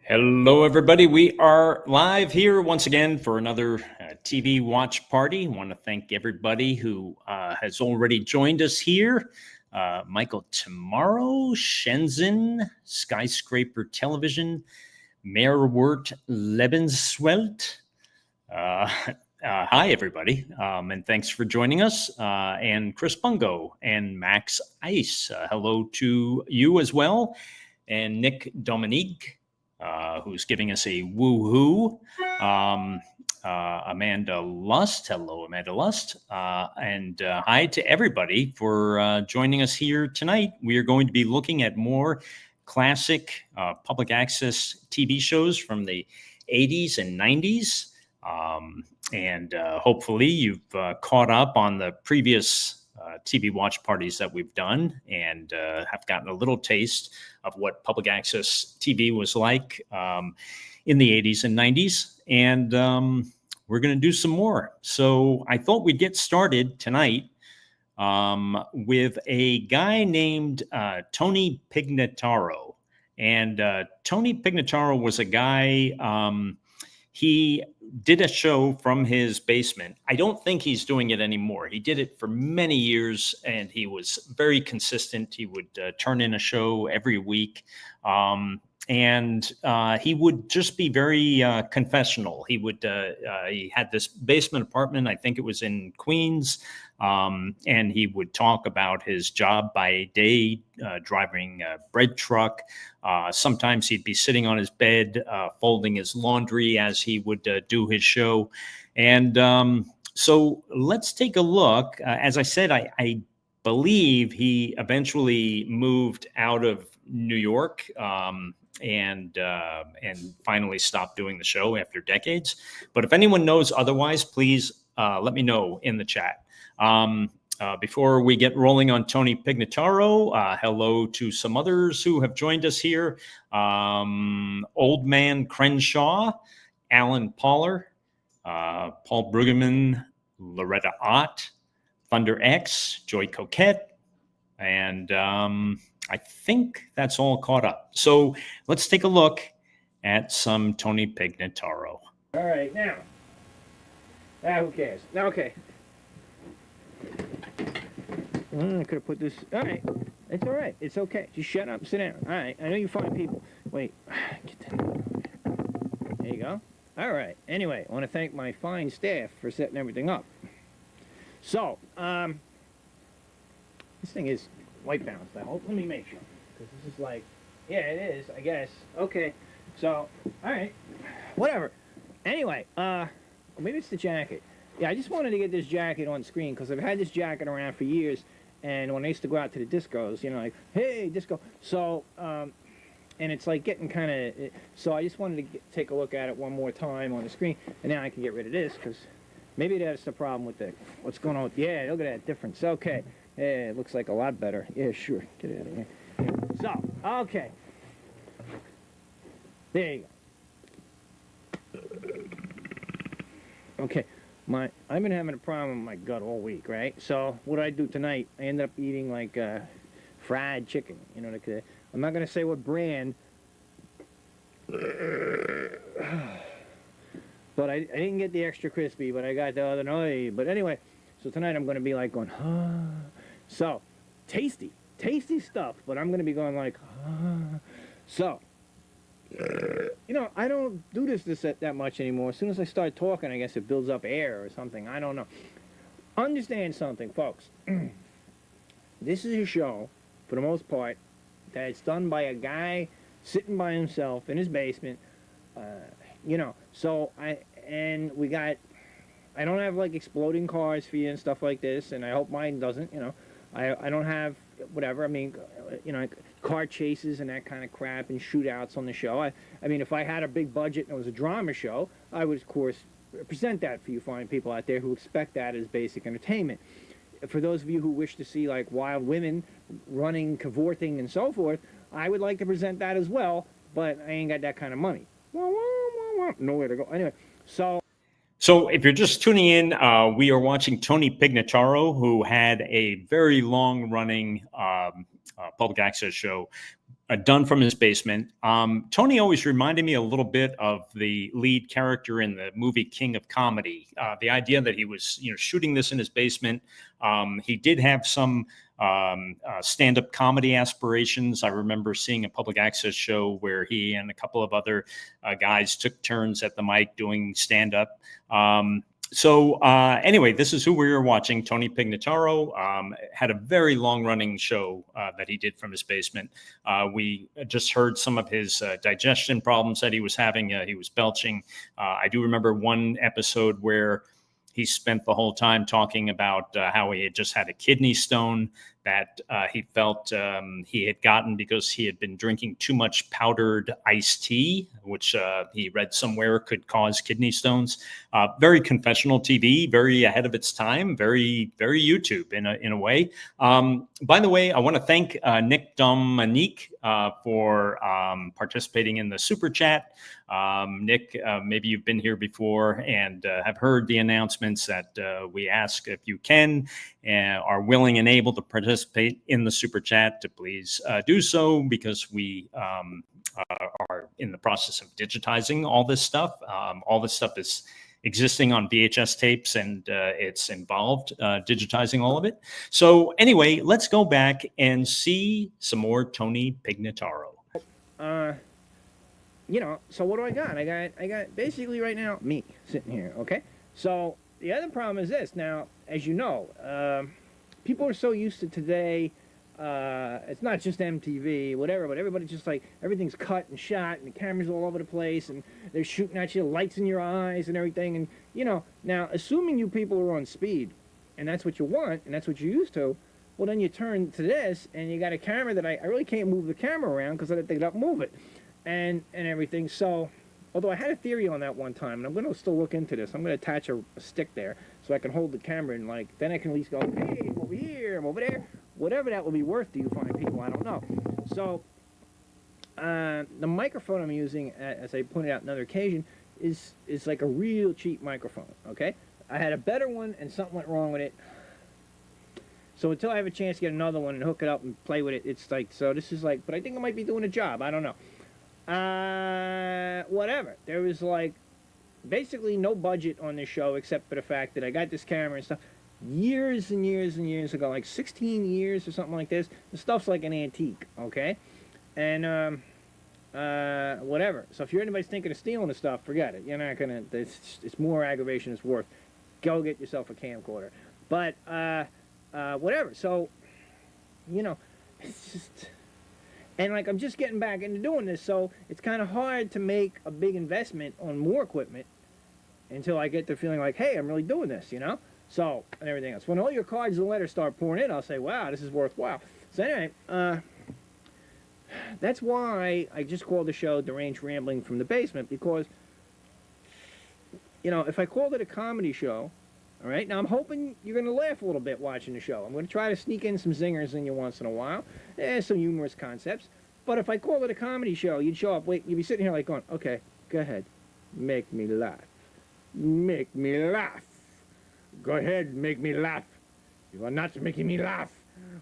Hello, everybody. We are live here once again for another TV watch party. I want to thank everybody who has already joined us here. Michael Tomorrow, Shenzhen, Skyscraper Television, Meerwert Lebenswelt. Hi, everybody, and thanks for joining us. And Chris Bungo and Max Ice. Hello to you as well. And Nick Dominique. Who's giving us a woohoo. Amanda Lust. Hello, Amanda Lust. And hi to everybody for joining us here tonight. We are going to be looking at more classic public access TV shows from the 80s and 90s. And hopefully you've caught up on the previous TV watch parties that we've done and have gotten a little taste of what public access TV was like in the 80s and 90s. And we're going to do some more. So I thought we'd get started tonight with a guy named Tony Pignataro. And Tony Pignataro was a guy, he did a show from his basement. I don't think he's doing it anymore. He did it for many years, and he was very consistent. He would turn in a show every week, and he would just be very confessional. He had this basement apartment. I think it was in Queens, and he would talk about his job by day, driving a bread truck. Sometimes he'd be sitting on his bed, folding his laundry as he would do his show. And so let's take a look. As I said, I believe he eventually moved out of New York and finally stopped doing the show after decades. But if anyone knows otherwise, please let me know in the chat. Before we get rolling on Tony Pignataro, hello to some others who have joined us here. Old Man Crenshaw, Alan Poller, Paul Brueggemann, Loretta Ott, Thunder X, Joy Coquette, and I think that's all caught up. So let's take a look at some Tony Pignataro. All right, now. Who cares? Now, okay. I could have put this. All right. It's all right. It's okay. Just shut up and sit down. All right. I know you fine people. Wait. Get that. There you go. All right. Anyway, I want to thank my fine staff for setting everything up. So, this thing is white balanced, I hope. Let me make sure. Because this is like, yeah, it is, I guess. Okay. So, all right. Whatever. Anyway, maybe it's the jacket. Yeah, I just wanted to get this jacket on screen because I've had this jacket around for years. And when I used to go out to the discos, like, hey, disco. So, and it's like getting kind of, so I just wanted to take a look at it one more time on the screen. And now I can get rid of this because maybe that's the problem with what's going on with, yeah, look at that difference. Okay. Yeah, it looks like a lot better. Yeah, sure. Get out of here. So, okay. There you go. Okay. I've been having a problem with my gut all week, right? So what I do tonight, I ended up eating like fried chicken. I'm not gonna say what brand, but I didn't get the extra crispy, but I got the other noise. But anyway, so tonight I'm gonna be like going, So tasty stuff. But I'm gonna be going like, So. I don't do this that much anymore. As soon as I start talking, I guess it builds up air or something. I don't know. Understand something, folks. This is a show, for the most part, that's done by a guy sitting by himself in his basement. So I don't have like exploding cars for you and stuff like this, and I hope mine doesn't. I don't have whatever. I mean, car chases and that kind of crap and shootouts on the show. I mean, if I had a big budget and it was a drama show, I would, of course, present that for you fine people out there who expect that as basic entertainment. For those of you who wish to see, like, wild women running, cavorting, and so forth, I would like to present that as well, but I ain't got that kind of money. Nowhere to go. Anyway, So if you're just tuning in, we are watching Tony Pignataro, who had a very long-running public access show done from his basement. Tony always reminded me a little bit of the lead character in the movie King of Comedy. The idea that he was, shooting this in his basement. He did have some stand-up comedy aspirations. I remember seeing a public access show where he and a couple of other guys took turns at the mic doing stand-up. So anyway, this is who we were watching. Tony Pignataro had a very long-running show that he did from his basement. We just heard some of his digestion problems that he was having. He was belching. I do remember one episode where he spent the whole time talking about how he had just had a kidney stone that he felt he had gotten because he had been drinking too much powdered iced tea, which he read somewhere could cause kidney stones. Very confessional TV, very ahead of its time, very, very YouTube in a way. By the way, I want to thank Nick Dominique for participating in the super chat. Nick, maybe you've been here before and have heard the announcements that we ask if you can and are willing and able to participate in the super chat to please do so, because we are in the process of digitizing all this stuff. All this stuff is existing on VHS tapes, and it's involved digitizing all of it. So anyway, let's go back and see some more Tony Pignataro. So what do I got? I got basically right now me sitting here. Okay. So the other problem is this. Now, as you know, people are so used to today. It's not just MTV, whatever, but everybody's just like, everything's cut and shot, and the cameras all over the place, and they're shooting at you, lights in your eyes and everything. And, now, assuming you people are on speed, and that's what you want, and that's what you're used to, well, then you turn to this, and you got a camera that I really can't move the camera around because they don't move it, and everything. So, although I had a theory on that one time, and I'm going to still look into this. I'm going to attach a stick there so I can hold the camera, and then I can at least go, hey, I'm over here, I'm over there. Whatever that will be worth to you fine people, I don't know. So, the microphone I'm using, as I pointed out on another occasion, is like a real cheap microphone, okay? I had a better one, and something went wrong with it. So until I have a chance to get another one and hook it up and play with it, it's like, so this is like, but I think it might be doing a job, I don't know. Whatever. There was like basically no budget on this show except for the fact that I got this camera and stuff years and years and years ago, like 16 years or something like this. The stuff's like an antique, okay? And whatever. So if anybody's thinking of stealing the stuff, forget it. You're not gonna. It's more aggravation. It's worth. Go get yourself a camcorder. But whatever. So it's just. And like I'm just getting back into doing this, so it's kind of hard to make a big investment on more equipment until I get the feeling like, hey, I'm really doing this, So, and everything else. When all your cards and letters start pouring in, I'll say, wow, this is worthwhile. So anyway, that's why I just called the show Deranged Rambling from the Basement, because, if I called it a comedy show, all right, now I'm hoping you're going to laugh a little bit watching the show. I'm going to try to sneak in some zingers in you once in a while, some humorous concepts. But if I call it a comedy show, you'd show up, you'd be sitting here like going, okay, go ahead, make me laugh. Make me laugh. Go ahead, make me laugh. You are not making me laugh.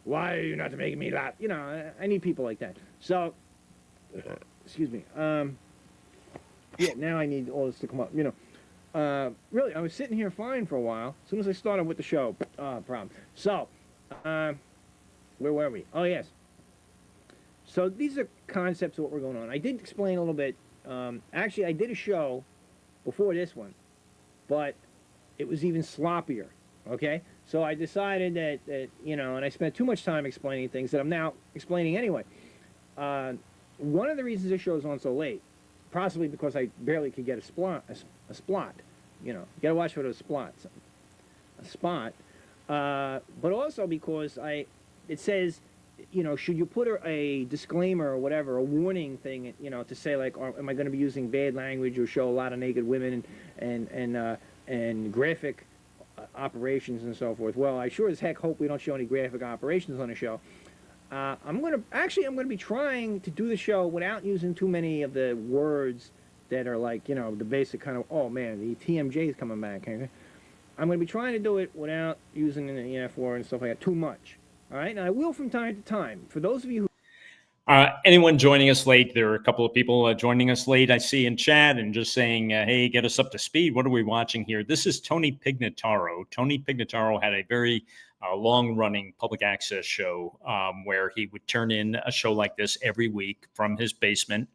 Why are you not making me laugh? I need people like that. So, excuse me. Yeah, now I need all this to come up, really, I was sitting here fine for a while. As soon as I started with the show, problem. So, where were we? Oh, yes. So these are concepts of what we're going on. I did explain a little bit. Actually, I did a show before this one, but it was even sloppier, okay? So I decided that and I spent too much time explaining things that I'm now explaining anyway. One of the reasons this show is on so late, possibly because I barely could get a splot. You gotta watch for those splots. A spot. But also because it says, should you put a disclaimer or whatever, a warning thing, to say like, am I going to be using bad language or show a lot of naked women and graphic operations and so forth? Well, I sure as heck hope we don't show any graphic operations on the show. I'm going to be trying to do the show without using too many of the words that are like, the basic kind of, oh man, the TMJ is coming back. I'm going to be trying to do it without using the F word and stuff like that too much. All right, and I will from time to time. For those of you who... Anyone joining us late? There are a couple of people joining us late, I see in chat, and just saying, hey, get us up to speed. What are we watching here? This is Tony Pignataro. Tony Pignataro had a very long-running public access show where he would turn in a show like this every week from his basement.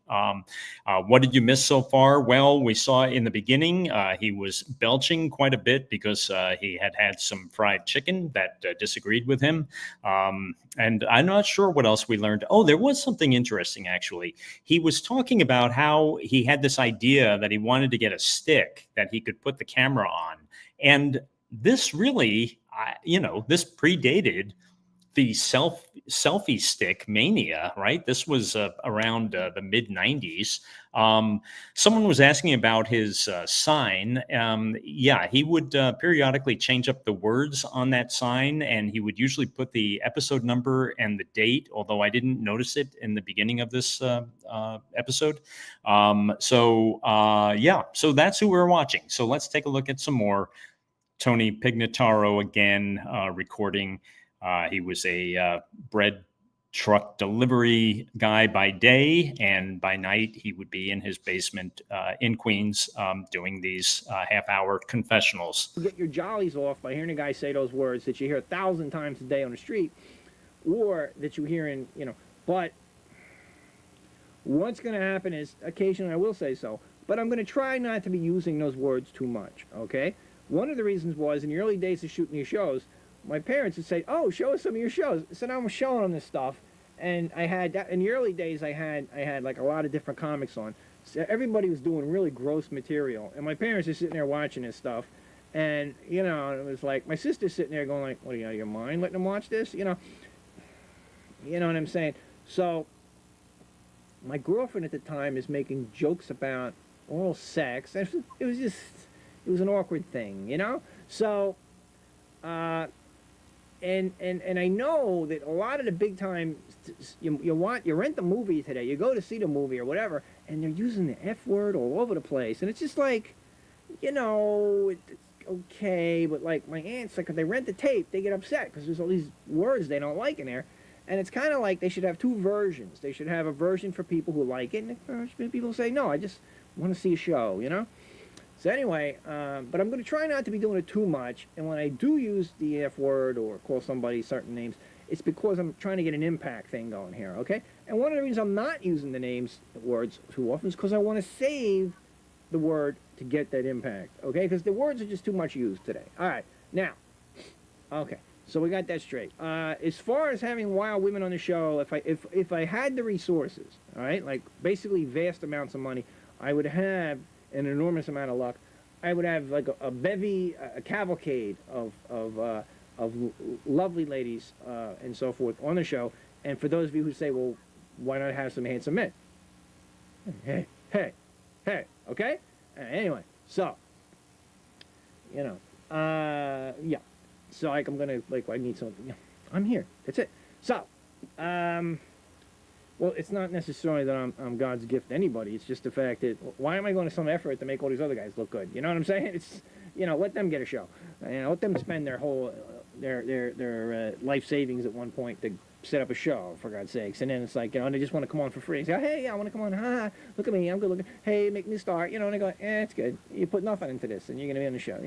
What did you miss so far? Well, we saw in the beginning he was belching quite a bit because he had some fried chicken that disagreed with him. And I'm not sure what else we learned. Oh, there was something interesting, actually. He was talking about how he had this idea that he wanted to get a stick that he could put the camera on. And this really, this predated the selfie stick mania, right? This was around the mid 90s. Someone was asking about his sign. Yeah, he would periodically change up the words on that sign, and he would usually put the episode number and the date, although I didn't notice it in the beginning of this episode. So that's who we're watching. So let's take a look at some more. Tony Pignataro again, recording. He was a bread truck delivery guy by day, and by night he would be in his basement in Queens doing these half-hour confessionals. Get your jollies off by hearing a guy say those words that you hear 1,000 times a day on the street, or that you hear in, but what's going to happen is occasionally I will say so, but I'm going to try not to be using those words too much, okay? One of the reasons was, in the early days of shooting these shows, my parents would say, oh, show us some of your shows. So now I'm showing them this stuff. And I had, that in the early days, I had like a lot of different comics on. So everybody was doing really gross material. And my parents are sitting there watching this stuff. And, it was like, my sister's sitting there going like, what, are you out of your mind letting them watch this? You know what I'm saying? So my girlfriend at the time is making jokes about oral sex. It was an awkward thing, So, and I know that a lot of the big time, you rent the movie today, you go to see the movie or whatever, and they're using the F word all over the place, and it's just like, it's okay, but like my aunts, like if they rent the tape, they get upset because there's all these words they don't like in there, and it's kind of like they should have two versions. They should have a version for people who like it, and a version for people who say, no, I just want to see a show, So anyway, but I'm going to try not to be doing it too much. And when I do use the F word or call somebody certain names, it's because I'm trying to get an impact thing going here, okay? And one of the reasons I'm not using the words too often is because I want to save the word to get that impact, okay? Because the words are just too much used today. All right, now, okay, so we got that straight. As far as having wild women on the show, if I had the resources, all right, like basically vast amounts of money, I would have an enormous amount of luck. I would have like a bevy, a cavalcade of lovely ladies and so forth on the show. And for those of you who say, well, why not have some handsome men? Hey, okay? Anyway, so, yeah. So like I'm gonna, I need something. I'm here. That's it. So, well, it's not necessarily that I'm God's gift to anybody. It's just the fact that why am I going to some effort to make all these other guys look good? You know what I'm saying? It's let them get a show. Let them spend their whole their life savings at one point to set up a show, for God's sakes. And then it's like they just want to come on for free. They say, hey, I want to come on. Ha, look at me, I'm good looking. Hey, make me a star. And they go, it's good. You put nothing into this, and you're going to be on the show.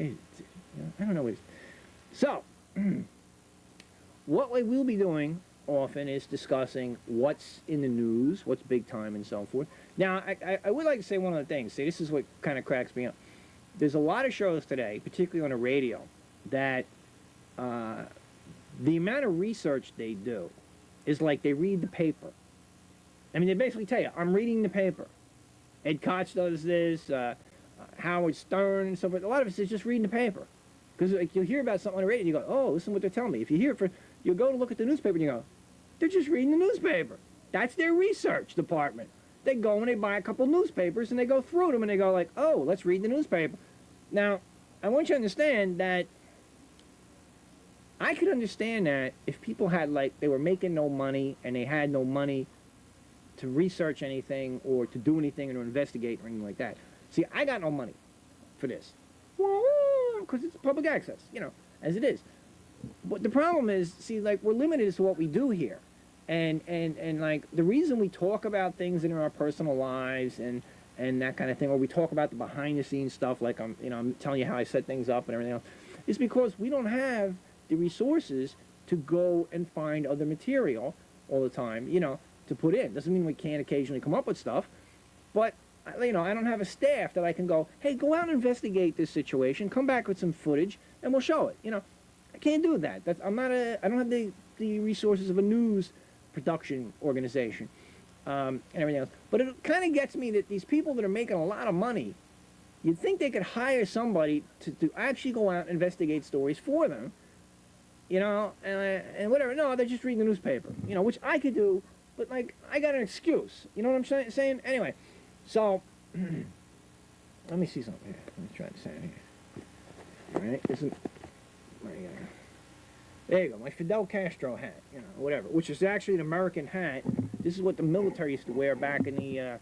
I don't know what it is. So, what we will be doing often is discussing what's in the news, what's big time, and so forth. Now, I would like to say one other thing. See, this is what kind of cracks me up. There's a lot of shows today, particularly on the radio, that the amount of research they do is like they read the paper. I mean, they basically tell you, I'm reading the paper. Ed Koch does this, Howard Stern, and so forth. A lot of it is just reading the paper. Because you'll hear about something on the radio, and you go, oh, listen to what they're telling me. If you hear it, you'll go to look at the newspaper, and you go, they're just reading the newspaper. That's their research department. They go and they buy a couple newspapers, and they go through them, and they go like, oh, let's read the newspaper. Now, I want you to understand that I could understand that if people had, they were making no money, and they had no money to research anything, or to do anything, or to investigate, or anything like that. See, I got no money for this. Because it's public access, as it is. But the problem is, see, we're limited as to what we do here. And like the reason we talk about things in our personal lives and that kind of thing, or we talk about the behind the scenes stuff, like I'm telling you how I set things up and everything else, is because we don't have the resources to go and find other material all the time, to put in. Doesn't mean we can't occasionally come up with stuff, but I don't have a staff that I can go, hey, go out and investigate this situation, come back with some footage, and we'll show it. I can't do that. I don't have the resources of a news production organization and everything else. But it kind of gets me that these people that are making a lot of money, you'd think they could hire somebody to actually go out and investigate stories for them, and whatever. No, they're just reading the newspaper, which I could do, but like I got an excuse. You know what I'm saying? Anyway, so let me see something here. Let me try to say it here. All right, there you go, my Fidel Castro hat, whatever, which is actually an American hat. This is what the military used to wear back in the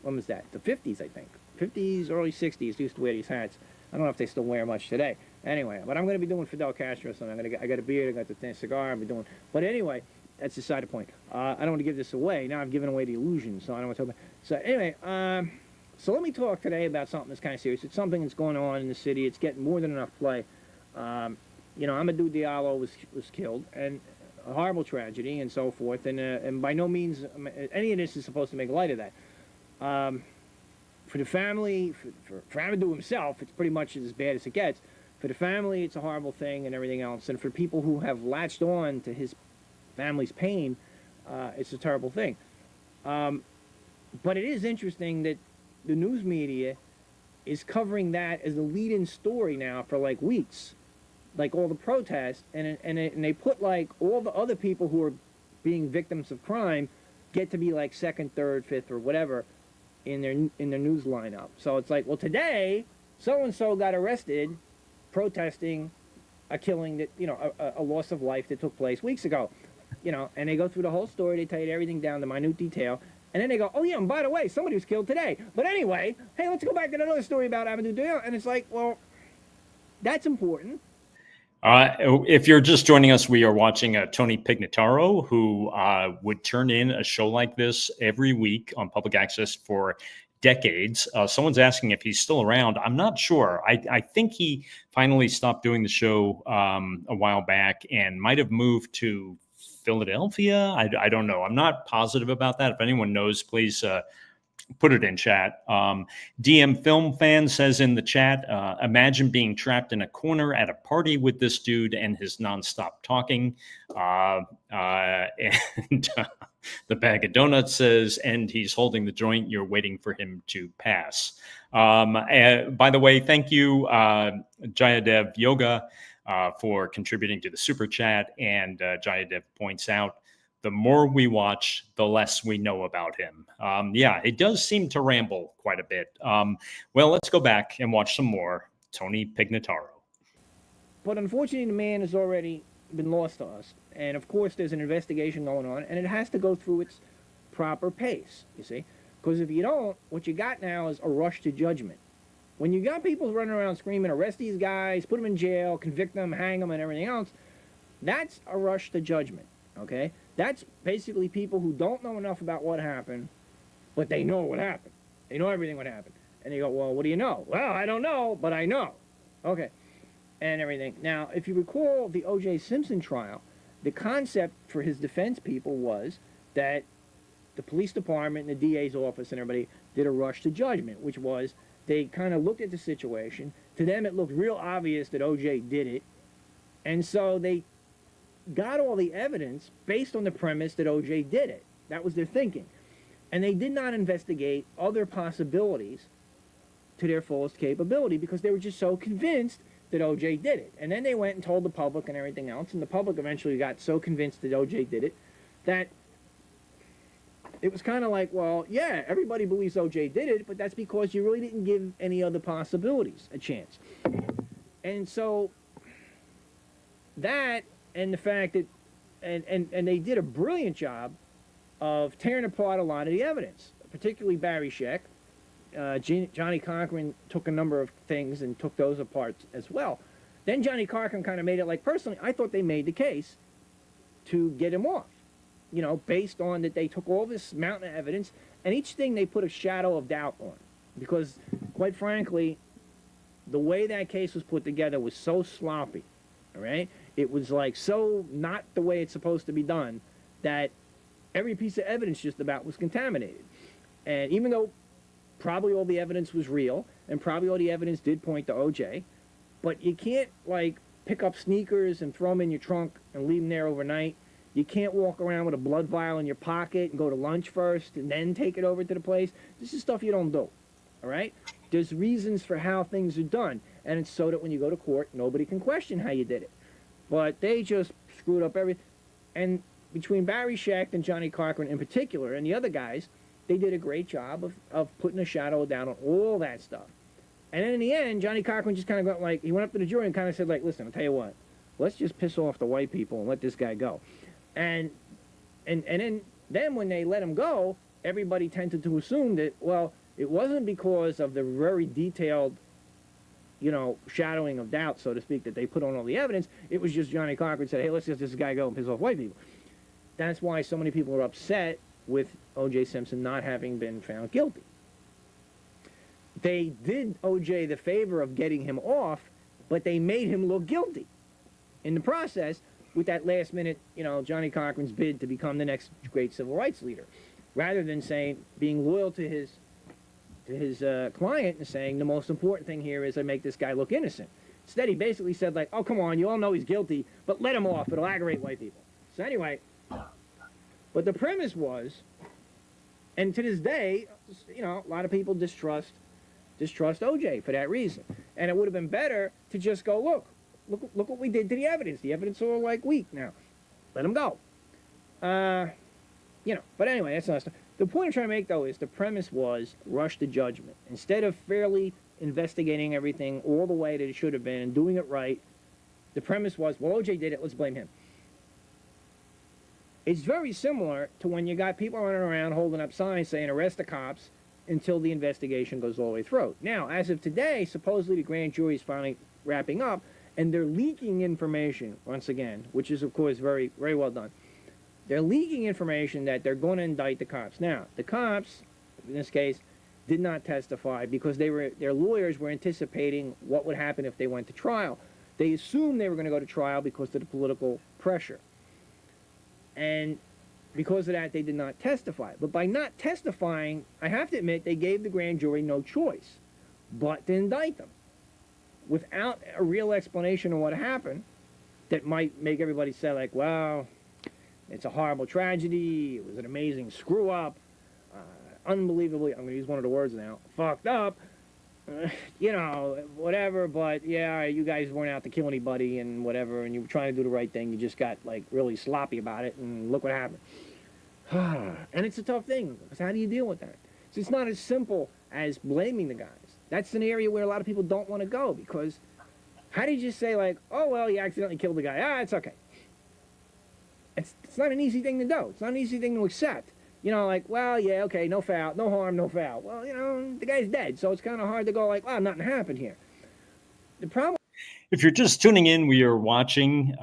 when was that? The 50s, I think. 50s, early 60s used to wear these hats. I don't know if they still wear much today. Anyway, but I'm going to be doing Fidel Castro, so I got a beard, I got the thin cigar, I'll be doing. But anyway, that's beside the point. I don't want to give this away. Now I've given away the illusion, so I don't want to talk about. So anyway, so let me talk today about something that's kind of serious. It's something that's going on in the city. It's getting more than enough play. Amadou Diallo was killed, and a horrible tragedy, and so forth. And by no means any of this is supposed to make light of that. For the family, for Amadou himself, it's pretty much as bad as it gets. For the family, it's a horrible thing and everything else. And for people who have latched on to his family's pain, it's a terrible thing. But it is interesting that the news media is covering that as the lead-in story now for like weeks. Like all the protests, and they put like all the other people who are being victims of crime get to be like second, third, fifth, or whatever in their news lineup. So it's like, well, today so and so got arrested protesting a killing that a loss of life that took place weeks ago, and they go through the whole story. They tell you everything down to minute detail, and then they go, oh yeah, and by the way, somebody was killed today. But anyway, hey, let's go back to another story about Amadou Diallo, and it's like, well, that's important. If you're just joining us, we are watching Tony Pignataro, who would turn in a show like this every week on public access for decades. Someone's asking if he's still around. I'm not sure. I think he finally stopped doing the show a while back and might have moved to Philadelphia. I don't know. I'm not positive about that. If anyone knows, please put it in chat. DM Film Fan says in the chat, imagine being trapped in a corner at a party with this dude and his nonstop talking. And the bag of donuts says, and he's holding the joint. You're waiting for him to pass. By the way, thank you, Jayadev Yoga, for contributing to the super chat. And Jayadev points out, the more we watch, the less we know about him. Yeah, it does seem to ramble quite a bit. Well, let's go back and watch some more Tony Pignataro. But unfortunately, the man has already been lost to us. And of course, there's an investigation going on, and it has to go through its proper pace, you see? Because if you don't, what you got now is a rush to judgment. When you got people running around screaming, arrest these guys, put them in jail, convict them, hang them, and everything else, that's a rush to judgment, okay? That's basically people who don't know enough about what happened, but they know what happened. They know everything what happened. And you go, well, what do you know? Well, I don't know, but I know. Okay. And everything. Now, if you recall the O.J. Simpson trial, the concept for his defense people was that the police department and the DA's office and everybody did a rush to judgment, which was they kind of looked at the situation. To them, it looked real obvious that O.J. did it. And so they got all the evidence based on the premise that O.J. did it. That was their thinking. And they did not investigate other possibilities to their fullest capability because they were just so convinced that O.J. did it. And then they went and told the public and everything else, and the public eventually got so convinced that O.J. did it that it was kind of like, well, yeah, everybody believes O.J. did it, but that's because you really didn't give any other possibilities a chance. And so that and the fact that, and they did a brilliant job of tearing apart a lot of the evidence, particularly Barry Scheck. Johnny Cochran took a number of things and took those apart as well. Then Johnny Cochran kind of made it like, personally, I thought they made the case to get him off. you know, based on that they took all this mountain of evidence, and each thing they put a shadow of doubt on. Because, quite frankly, the way that case was put together was so sloppy, all right? It was like so not the way it's supposed to be done that every piece of evidence just about was contaminated. And even though probably all the evidence was real, and probably all the evidence did point to OJ, but you can't, like, pick up sneakers and throw them in your trunk and leave them there overnight. You can't walk around with a blood vial in your pocket and go to lunch first and then take it over to the place. This is stuff you don't do, all right? There's reasons for how things are done, and it's so that when you go to court, nobody can question how you did it. But they just screwed up everything. And between Barry Schecht and Johnny Cochran in particular, and the other guys, they did a great job of putting a shadow down on all that stuff. And then in the end, Johnny Cochran just kind of got like, he went up to the jury and kind of said, like, listen, I'll tell you what, let's just piss off the white people and let this guy go. And then when they let him go, everybody tended to assume that, well, it wasn't because of the very detailed, you know, shadowing of doubt, so to speak, that they put on all the evidence. It was just Johnny Cochran said, hey, let's just this guy go and piss off white people. That's why so many people are upset with O.J. Simpson not having been found guilty. They did O.J. the favor of getting him off, but they made him look guilty in the process with that last minute, you know, Johnny Cochran's bid to become the next great civil rights leader, rather than saying, being loyal to his client and saying the most important thing here is I make this guy look innocent. Instead, he basically said, like, oh, come on, you all know he's guilty, but let him off. It'll aggravate white people. So anyway, but the premise was, and to this day, you know, a lot of people distrust OJ for that reason. And it would have been better to just go, look what we did to the evidence. The evidence is all, like, weak now. Let him go. You know, but anyway, that's not stuff. The point I'm trying to make, though, is the premise was rush to judgment. Instead of fairly investigating everything all the way that it should have been and doing it right, the premise was, well, O.J. did it, let's blame him. It's very similar to when you got people running around holding up signs saying, arrest the cops until the investigation goes all the way through. Now, as of today, supposedly the grand jury is finally wrapping up, and they're leaking information, once again, which is, of course, very, very well done. They're leaking information that they're going to indict the cops. Now, the cops, in this case, did not testify because their lawyers were anticipating what would happen if they went to trial. They assumed they were going to go to trial because of the political pressure. And because of that, they did not testify. But by not testifying, I have to admit, they gave the grand jury no choice but to indict them without a real explanation of what happened that might make everybody say, like, well, it's a horrible tragedy, it was an amazing screw-up, unbelievably, I'm going to use one of the words now, fucked up, you know, whatever, but yeah, you guys weren't out to kill anybody and whatever, and you were trying to do the right thing, you just got, like, really sloppy about it, and look what happened. And it's a tough thing, because how do you deal with that? So it's not as simple as blaming the guys. That's an area where a lot of people don't want to go, because how do you just say, like, oh, well, you accidentally killed the guy, it's okay. It's not an easy thing to do. It's not an easy thing to accept. You know, like, well, yeah, okay, no foul, no harm, no foul. Well, you know, the guy's dead, so it's kind of hard to go like, well, nothing happened here. The problem... If you're just tuning in, we are watching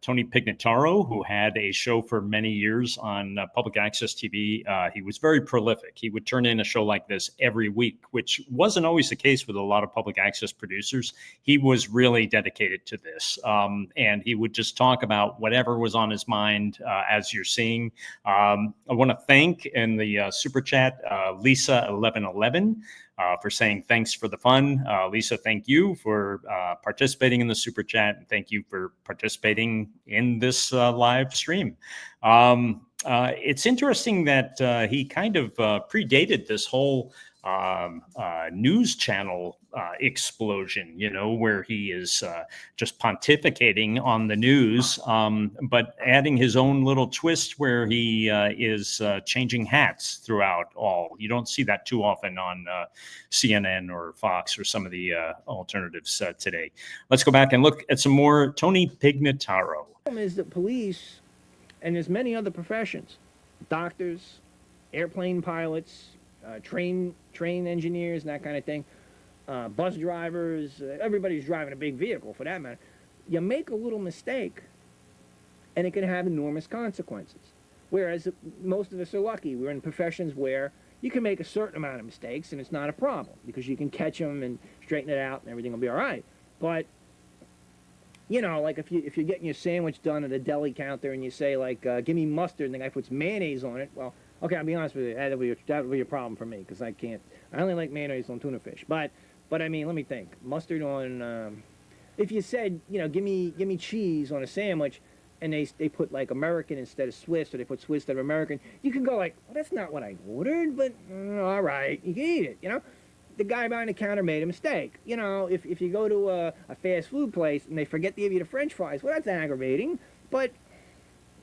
Tony Pignataro, who had a show for many years on public access TV. He was very prolific. He would turn in a show like this every week, which wasn't always the case with a lot of public access producers. He was really dedicated to this. And he would just talk about whatever was on his mind, as you're seeing. I want to thank in the super chat, Lisa1111. For saying thanks for the fun. Lisa, thank you for participating in the super chat, and thank you for participating in this live stream. It's interesting that he kind of predated this whole news channel explosion, you know, where he is just pontificating on the news, but adding his own little twist where he is changing hats throughout all. You don't see that too often on CNN or Fox or some of the alternatives today. Let's go back and look at some more Tony Pignataro. The problem is that police, and there's many other professions, doctors, airplane pilots, train engineers, and that kind of thing, bus drivers, everybody's driving a big vehicle for that matter. You make a little mistake, and it can have enormous consequences. Whereas most of us are lucky. We're in professions where you can make a certain amount of mistakes and it's not a problem because you can catch them and straighten it out and everything will be all right. But you know, like if you're getting your sandwich done at a deli counter and you say like, give me mustard, and the guy puts mayonnaise on it, well, okay, I'll be honest with you, that would be a problem for me because I only like mayonnaise on tuna fish. But I mean, let me think. Mustard on, if you said, you know, give me cheese on a sandwich, and they put like American instead of Swiss, or they put Swiss instead of American, you can go like, well, that's not what I ordered, but all right, you can eat it, you know. The guy behind the counter made a mistake. You know, if you go to a fast food place and they forget to give you the French fries, well, that's aggravating. But,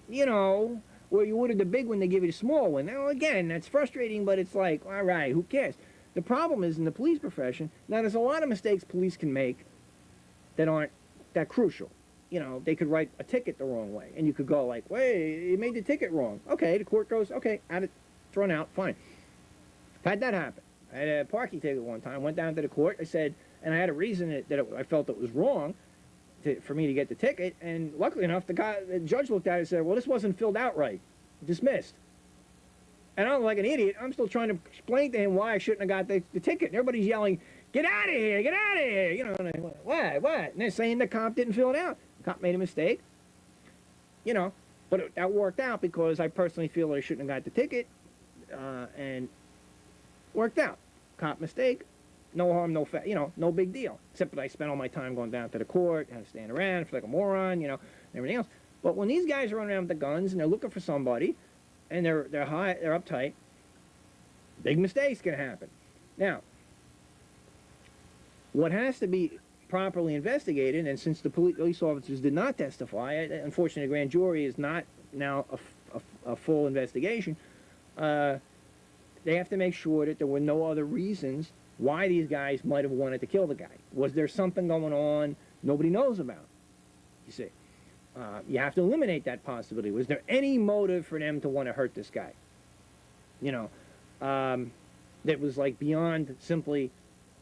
you know, where you ordered the big one, they give you the small one. Now, again, that's frustrating, but it's like, all right, who cares? The problem is in the police profession, now there's a lot of mistakes police can make that aren't that crucial. You know, they could write a ticket the wrong way, and you could go like, wait, you made the ticket wrong. Okay, the court goes, okay, had it thrown out, fine. Had that happen. I had a parking ticket one time, went down to the court, I said, and I had a reason I felt it was wrong for me to get the ticket, and luckily enough, the judge looked at it and said, well, this wasn't filled out right, dismissed. And I'm like an idiot, I'm still trying to explain to him why I shouldn't have got the ticket, and everybody's yelling, get out of here, get out of here, you know, and I went, what? And they're saying the cop didn't fill it out. The cop made a mistake, you know, but that worked out because I personally feel that I shouldn't have got the ticket, and worked out. Cop mistake, no harm, no foul, you know, no big deal. Except that I spent all my time going down to the court, had to stand around, feel like a moron, you know, and everything else. But when these guys are running around with the guns and they're looking for somebody, and they're uptight, big mistakes can happen. Now, what has to be properly investigated, and since the police officers did not testify, unfortunately, the grand jury is not now a full investigation. They have to make sure that there were no other reasons why these guys might have wanted to kill the guy. Was there something going on nobody knows about? You see, you have to eliminate that possibility. Was there any motive for them to want to hurt this guy? You know, that was like beyond simply,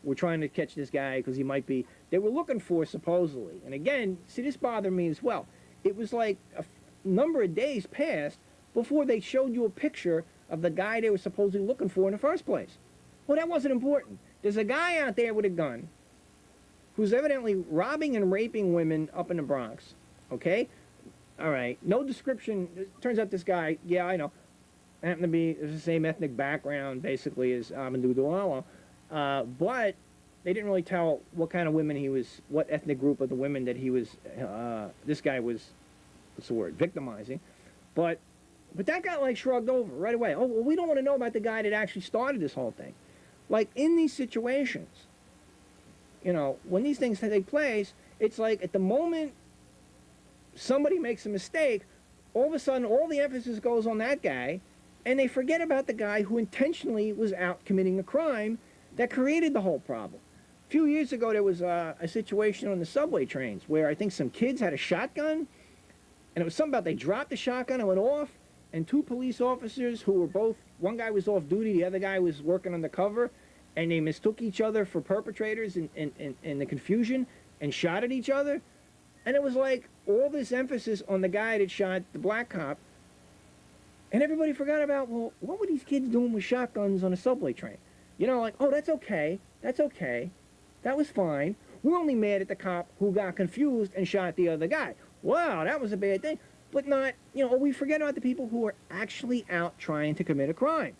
we're trying to catch this guy because he might be. They were looking for supposedly, and again, see, this bothered me as well. It was like a number of days passed before they showed you a picture of the guy they were supposedly looking for in the first place. Well, that wasn't important. There's a guy out there with a gun who's evidently robbing and raping women up in the Bronx, okay? All right, no description. It turns out this guy, yeah, I know, happened to be the same ethnic background, basically, as Amadou Diallo, but they didn't really tell what kind of women he was, what ethnic group of the women that he was, this guy was, what's the word, victimizing. But that got like shrugged over right away. Oh, well, we don't want to know about the guy that actually started this whole thing. Like in these situations, you know, when these things take place, it's like at the moment somebody makes a mistake, all of a sudden all the emphasis goes on that guy, and they forget about the guy who intentionally was out committing a crime that created the whole problem. A few years ago, there was a situation on the subway trains where I think some kids had a shotgun, and it was something about they dropped the shotgun and went off, and two police officers who were both, one guy was off duty, the other guy was working undercover, and they mistook each other for perpetrators in the confusion and shot at each other. And it was like all this emphasis on the guy that shot the black cop, and everybody forgot about, well, what were these kids doing with shotguns on a subway train? You know, like, oh, that's okay, that was fine. We're only mad at the cop who got confused and shot the other guy. Wow, that was a bad thing. But not, you know, we forget about the people who are actually out trying to commit a crime.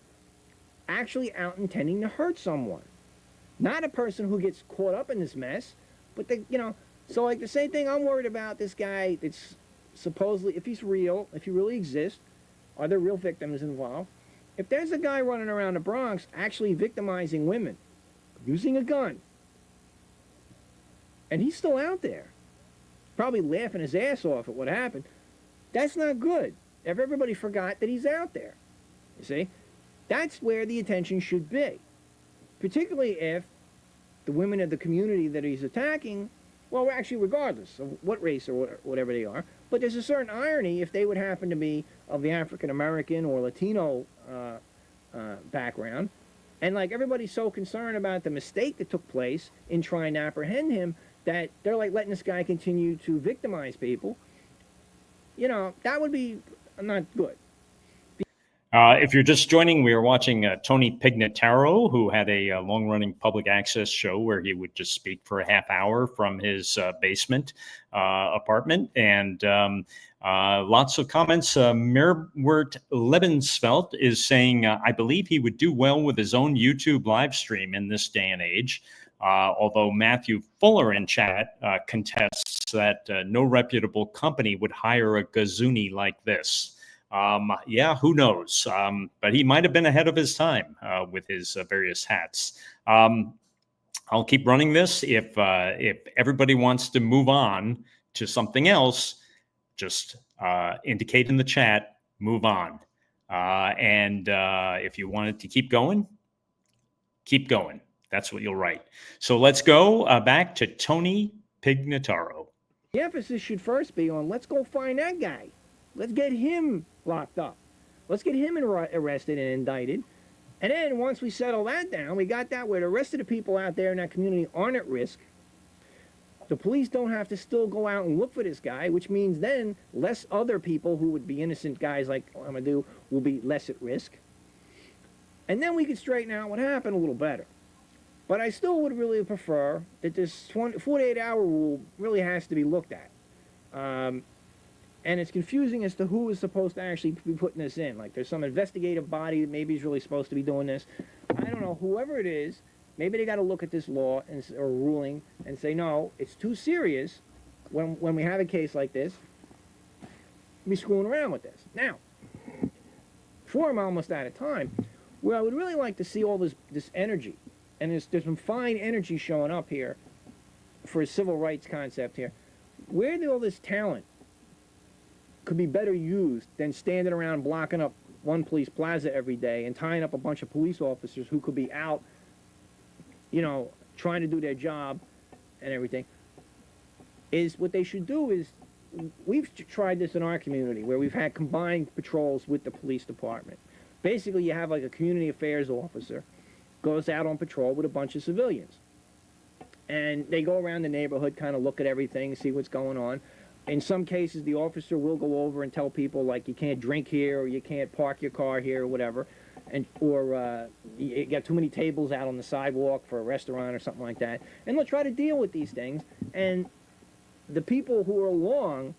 Actually out intending to hurt someone. Not a person who gets caught up in this mess, but, you know, so like the same thing I'm worried about this guy that's supposedly, if he's real, if he really exists, are there real victims involved? If there's a guy running around the Bronx actually victimizing women, using a gun, and he's still out there, probably laughing his ass off at what happened, that's not good. If everybody forgot that he's out there, you see, that's where the attention should be. Particularly if the women of the community that he's attacking, well, actually regardless of what race or whatever they are, but there's a certain irony if they would happen to be of the African-American or Latino background, and like everybody's so concerned about the mistake that took place in trying to apprehend him that they're like letting this guy continue to victimize people. You know, that would be not good. If you're just joining, we are watching Tony Pignataro, who had a long-running public access show where he would just speak for a half hour from his basement apartment. And lots of comments. Mirwert Lebensfeld is saying, I believe he would do well with his own YouTube live stream in this day and age. Although Matthew Fuller in chat contests that no reputable company would hire a gazoonie like this. Yeah, who knows? But he might have been ahead of his time with his various hats. I'll keep running this. If everybody wants to move on to something else, just indicate in the chat, move on. And if you wanted to keep going, keep going. That's what you'll write. So let's go back to Tony Pignataro. The emphasis should first be on let's go find that guy. Let's get him locked up. Let's get him arrested and indicted. And then once we settle that down, we got that where the rest of the people out there in that community aren't at risk. The police don't have to still go out and look for this guy, which means then less other people who would be innocent guys like Amadou will be less at risk. And then we could straighten out what happened a little better. But I still would really prefer that this 48-hour rule really has to be looked at. And it's confusing as to who is supposed to actually be putting this in. Like, there's some investigative body that maybe is really supposed to be doing this. I don't know. Whoever it is, maybe they got to look at this law or ruling and say, no, it's too serious when we have a case like this. Be screwing around with this. Now, before I'm almost out of time, where I would really like to see all this energy, and there's some fine energy showing up here for a civil rights concept here. Where did all this talent could be better used than standing around blocking up one police plaza every day and tying up a bunch of police officers who could be out, you know, trying to do their job and everything? Is what they should do is, we've tried this in our community where we've had combined patrols with the police department. Basically, you have like a community affairs officer goes out on patrol with a bunch of civilians. And they go around the neighborhood, kind of look at everything, see what's going on. In some cases, the officer will go over and tell people, like, you can't drink here, or you can't park your car here, or whatever. Or you got too many tables out on the sidewalk for a restaurant or something like that. And they'll try to deal with these things. And the people who are along,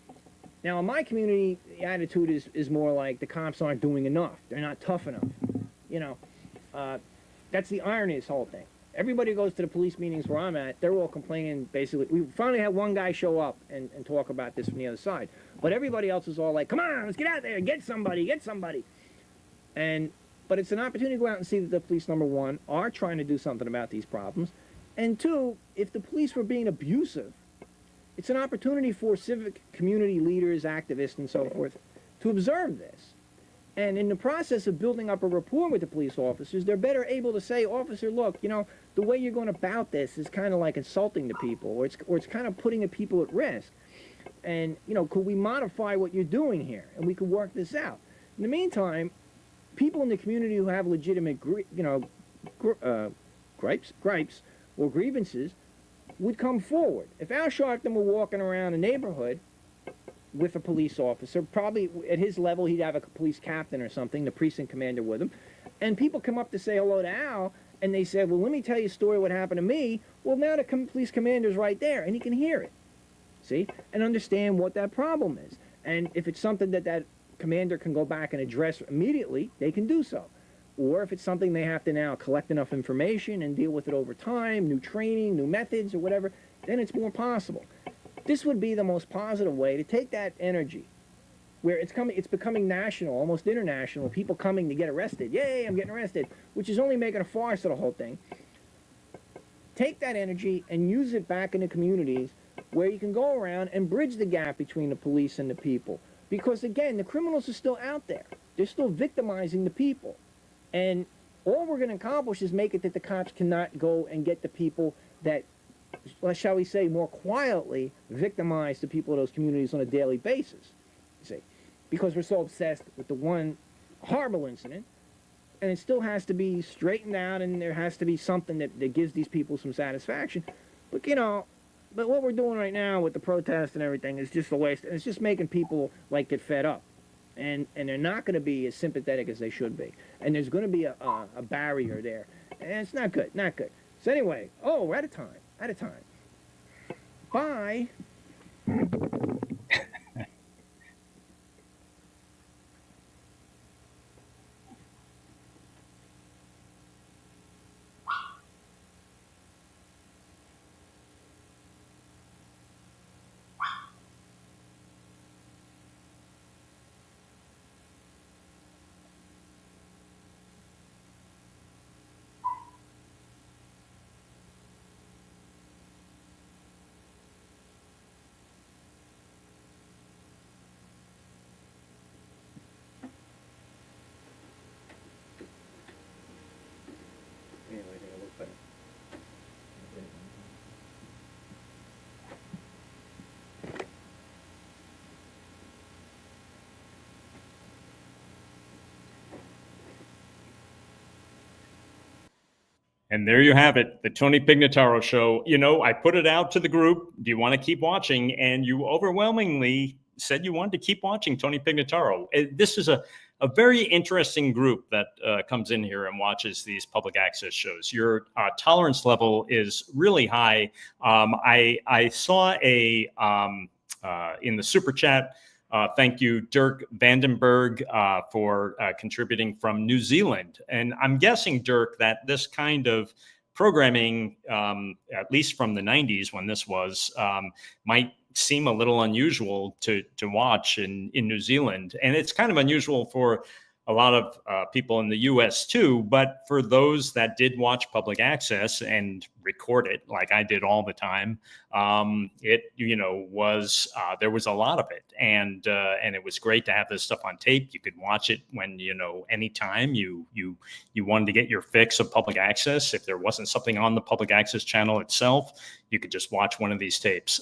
now in my community, the attitude is more like the cops aren't doing enough. They're not tough enough. You know, that's the irony of this whole thing. Everybody goes to the police meetings where I'm at, they're all complaining, basically. We finally had one guy show up and talk about this from the other side. But everybody else is all like, come on, let's get out there, get somebody, get somebody. But it's an opportunity to go out and see that the police, number one, are trying to do something about these problems. And two, if the police were being abusive, it's an opportunity for civic community leaders, activists, and so forth to observe this. And in the process of building up a rapport with the police officers, they're better able to say, officer, look, you know, the way you're going about this is kind of like insulting the people, or it's kind of putting the people at risk. And, you know, could we modify what you're doing here? And we could work this out. In the meantime, people in the community who have legitimate, gripes or grievances would come forward. If Al Sharpton were walking around a neighborhood with a police officer, probably at his level he'd have a police captain or something, the precinct commander with him, and people come up to say hello to Al, and they said, well, let me tell you a story what happened to me. Well, now the police commander's right there, and he can hear it, see, and understand what that problem is. And if it's something that commander can go back and address immediately, they can do so. Or if it's something they have to now collect enough information and deal with it over time, new training, new methods, or whatever, then it's more possible. This would be the most positive way to take that energy, where it's becoming national, almost international, people coming to get arrested. Yay, I'm getting arrested, which is only making a farce of the whole thing. Take that energy and use it back in the communities where you can go around and bridge the gap between the police and the people. Because again, the criminals are still out there. They're still victimizing the people. And all we're going to accomplish is make it that the cops cannot go and get the people that, shall we say, more quietly victimize the people of those communities on a daily basis. You see, because we're so obsessed with the one horrible incident, and it still has to be straightened out, and there has to be something that gives these people some satisfaction. But, you know, but what we're doing right now with the protest and everything is just a waste, and it's just making people, like, get fed up. and they're not going to be as sympathetic as they should be, and there's going to be a barrier there, and it's not good, not good. So anyway, oh, we're out of time, out of time. Bye. And there you have it, the Tony Pignataro Show. You know, I put it out to the group. Do you want to keep watching? And you overwhelmingly said you wanted to keep watching Tony Pignataro. This is a very interesting group that comes in here and watches these public access shows. Your tolerance level is really high. I saw in the super chat. Thank you, Dirk Vandenberg, for contributing from New Zealand. And I'm guessing, Dirk, that this kind of programming, at least from the 90s when this was, might seem a little unusual to watch in New Zealand. And it's kind of unusual for a lot of people in the US too, but for those that did watch public access and record it like I did all the time, it was there was a lot of it, and it was great to have this stuff on tape. You could watch it when anytime you wanted to get your fix of public access. If there wasn't something on the public access channel itself, you could just watch one of these tapes.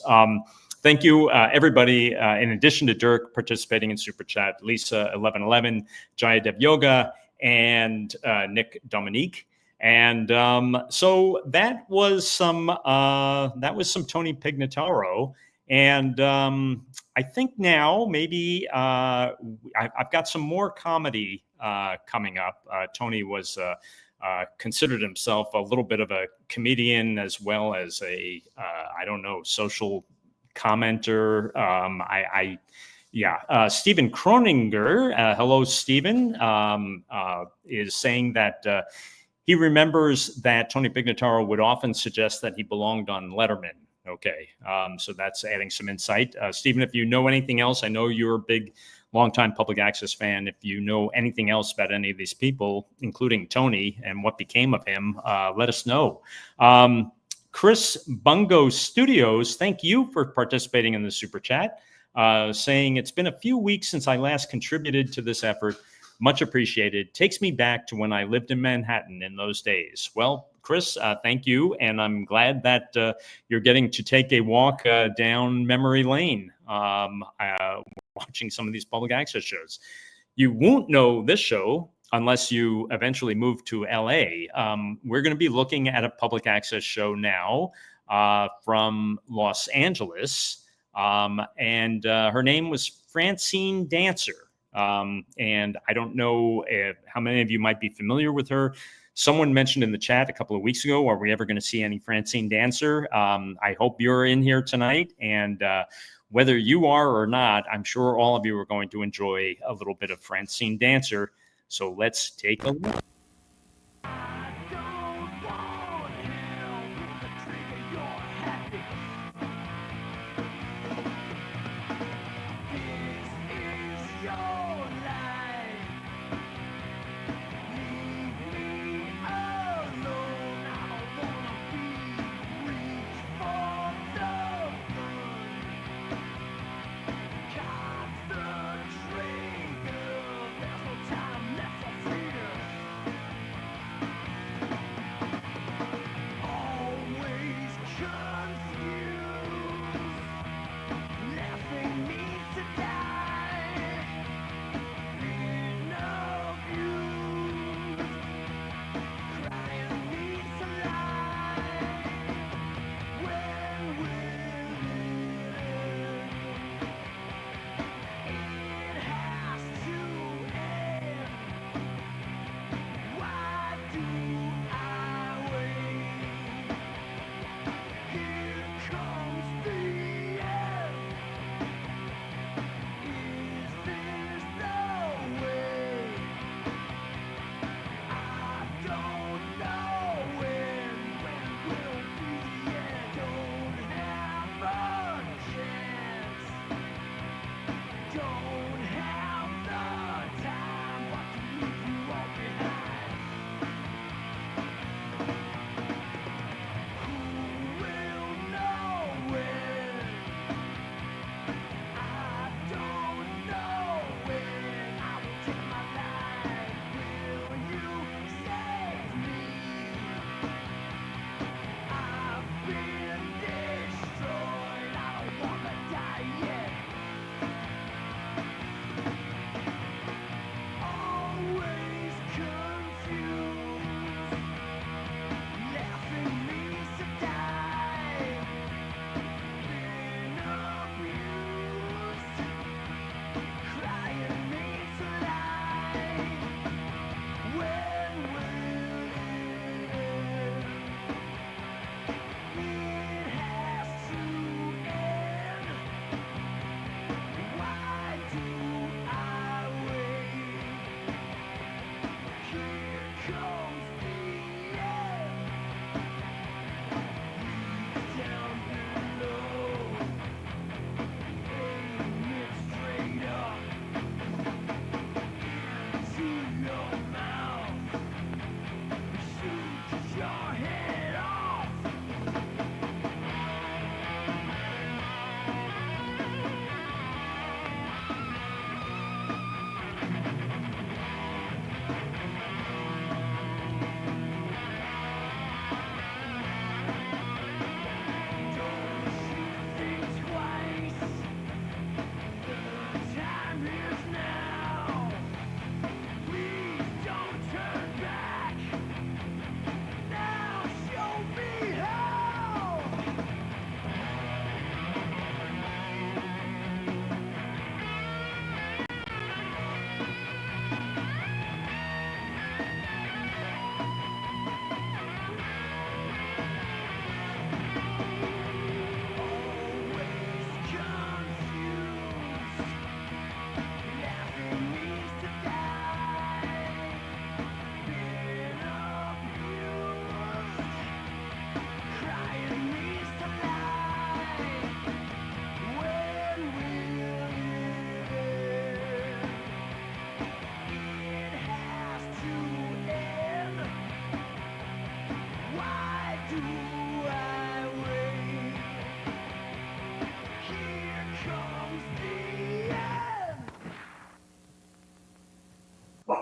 Thank you, everybody. In addition to Dirk participating in Super Chat, Lisa 1111, Jaya Dev Yoga, and Nick Dominique. And so that was some Tony Pignataro. And I think now maybe I've got some more comedy coming up. Tony was considered himself a little bit of a comedian as well as a social commenter. Stephen Croninger, hello, Stephen, is saying that he remembers that Tony Pignataro would often suggest that he belonged on Letterman. Okay, so that's adding some insight. Stephen, if you know anything else, I know you're a big, longtime public access fan. If you know anything else about any of these people, including Tony and what became of him, let us know. Chris Bungo Studios, thank you for participating in the Super Chat, saying it's been a few weeks since I last contributed to this effort. Much appreciated. Takes me back to when I lived in Manhattan in those days. Well, Chris, thank you. And I'm glad that you're getting to take a walk down memory lane watching some of these public access shows. You won't know this show unless you eventually move to LA. We're going to be looking at a public access show now from Los Angeles. And her name was Francine Dancer. And I don't know how many of you might be familiar with her. Someone mentioned in the chat a couple of weeks ago, are we ever going to see any Francine Dancer? I hope you're in here tonight. And whether you are or not, I'm sure all of you are going to enjoy a little bit of Francine Dancer. So let's take a look.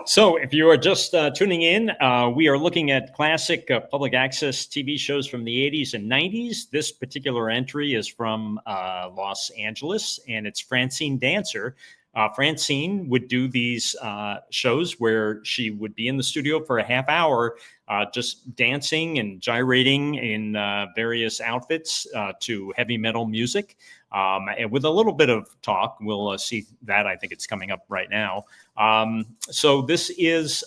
So if you are just tuning in, we are looking at classic public access TV shows from the 80s and 90s. This particular entry is from Los Angeles, and it's Francine Dancer. Francine would do these shows where she would be in the studio for a half hour, just dancing and gyrating in various outfits to heavy metal music. And with a little bit of talk, we'll see that. I think it's coming up right now. So this is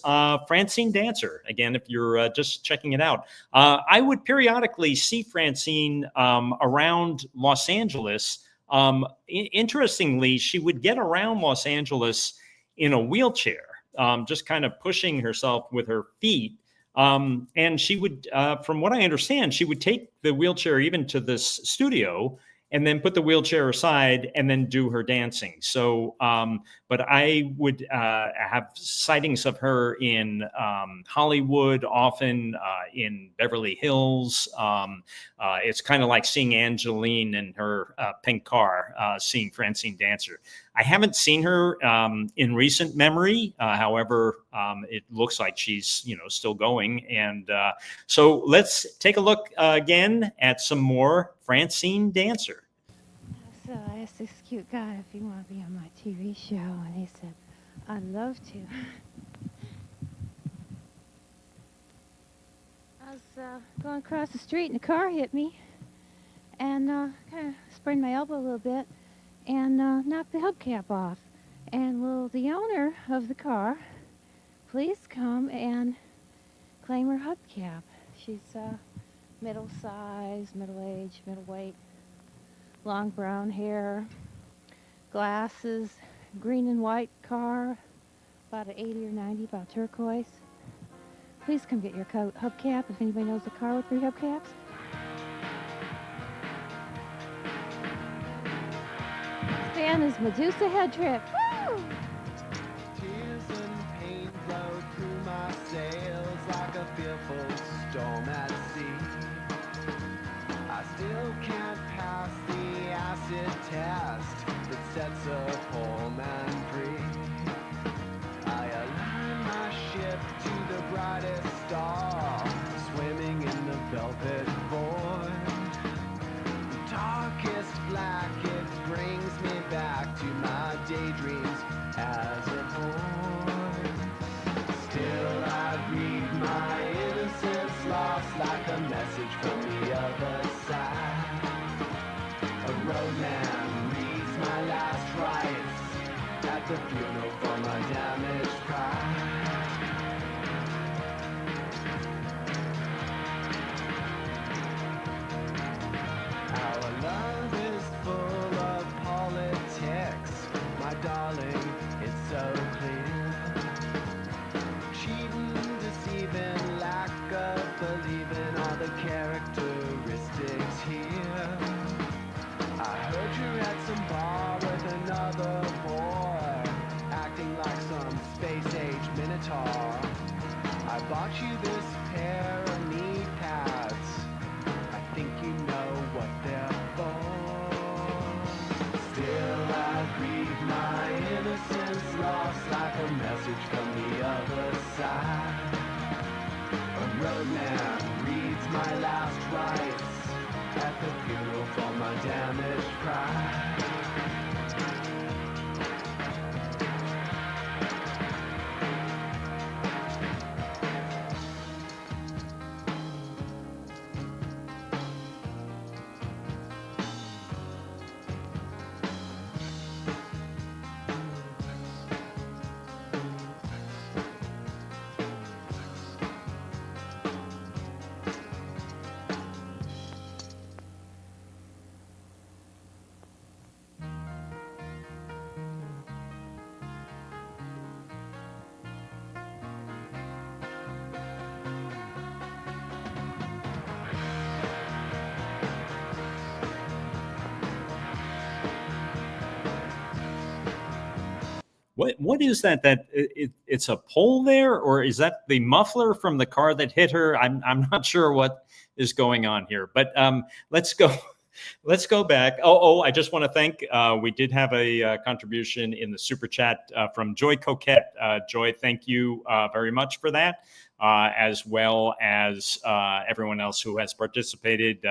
Francine Dancer. Again, if you're just checking it out, I would periodically see Francine around Los Angeles. Interestingly, she would get around Los Angeles in a wheelchair, just kind of pushing herself with her feet. And she would, from what I understand, she would take the wheelchair even to this studio and then put the wheelchair aside and then do her dancing. So, but I would have sightings of her in Hollywood, often in Beverly Hills. It's kind of like seeing Angeline in her pink car, seeing Francine Dancer. I haven't seen her in recent memory. However, it looks like she's, still going. And so let's take a look again at some more Francine Dancer. So I asked this cute guy if he wanted to be on my TV show, and he said, I'd love to. I was going across the street and a car hit me and kind of sprained my elbow a little bit and knocked the hubcap off. And will the owner of the car please come and claim her hubcap? She's middle-sized, middle-aged, middleweight, long brown hair, glasses, green and white car, about an 80 or 90, about turquoise. Please come get your hubcap if anybody knows a car with 3 hubcaps. This band is Medusa Head Trip. Woo! Tears and pain flow through my sails like a fearful storm at sea. I still can't pass the acid test that sets a poor man free. I align my ship to the brightest star, swimming in the velvet void. The darkest black, it brings me back to my daydreams as a boy. Still I read my innocence lost like a message from the other side. A roadman reads my last rites at the funeral for my damaged pride. Our love is full of politics, my darling, it's so clear. Cheating, deceiving, lack of believing are the characteristics here. I heard you're at some bar with another boy, acting like some space-age minotaur. I bought you this pair of knee pads. I think you know what they're for. Still I grieve my innocence lost like a message from the other side. A roadman reads my last rites at the funeral for my damaged pride. What is that? It's a pole there, or is that the muffler from the car that hit her? I'm not sure what is going on here, but let's go. Let's go back. Oh, I just want to thank. We did have a contribution in the super chat from Joy Coquette. Joy, thank you very much for that, as well as everyone else who has participated.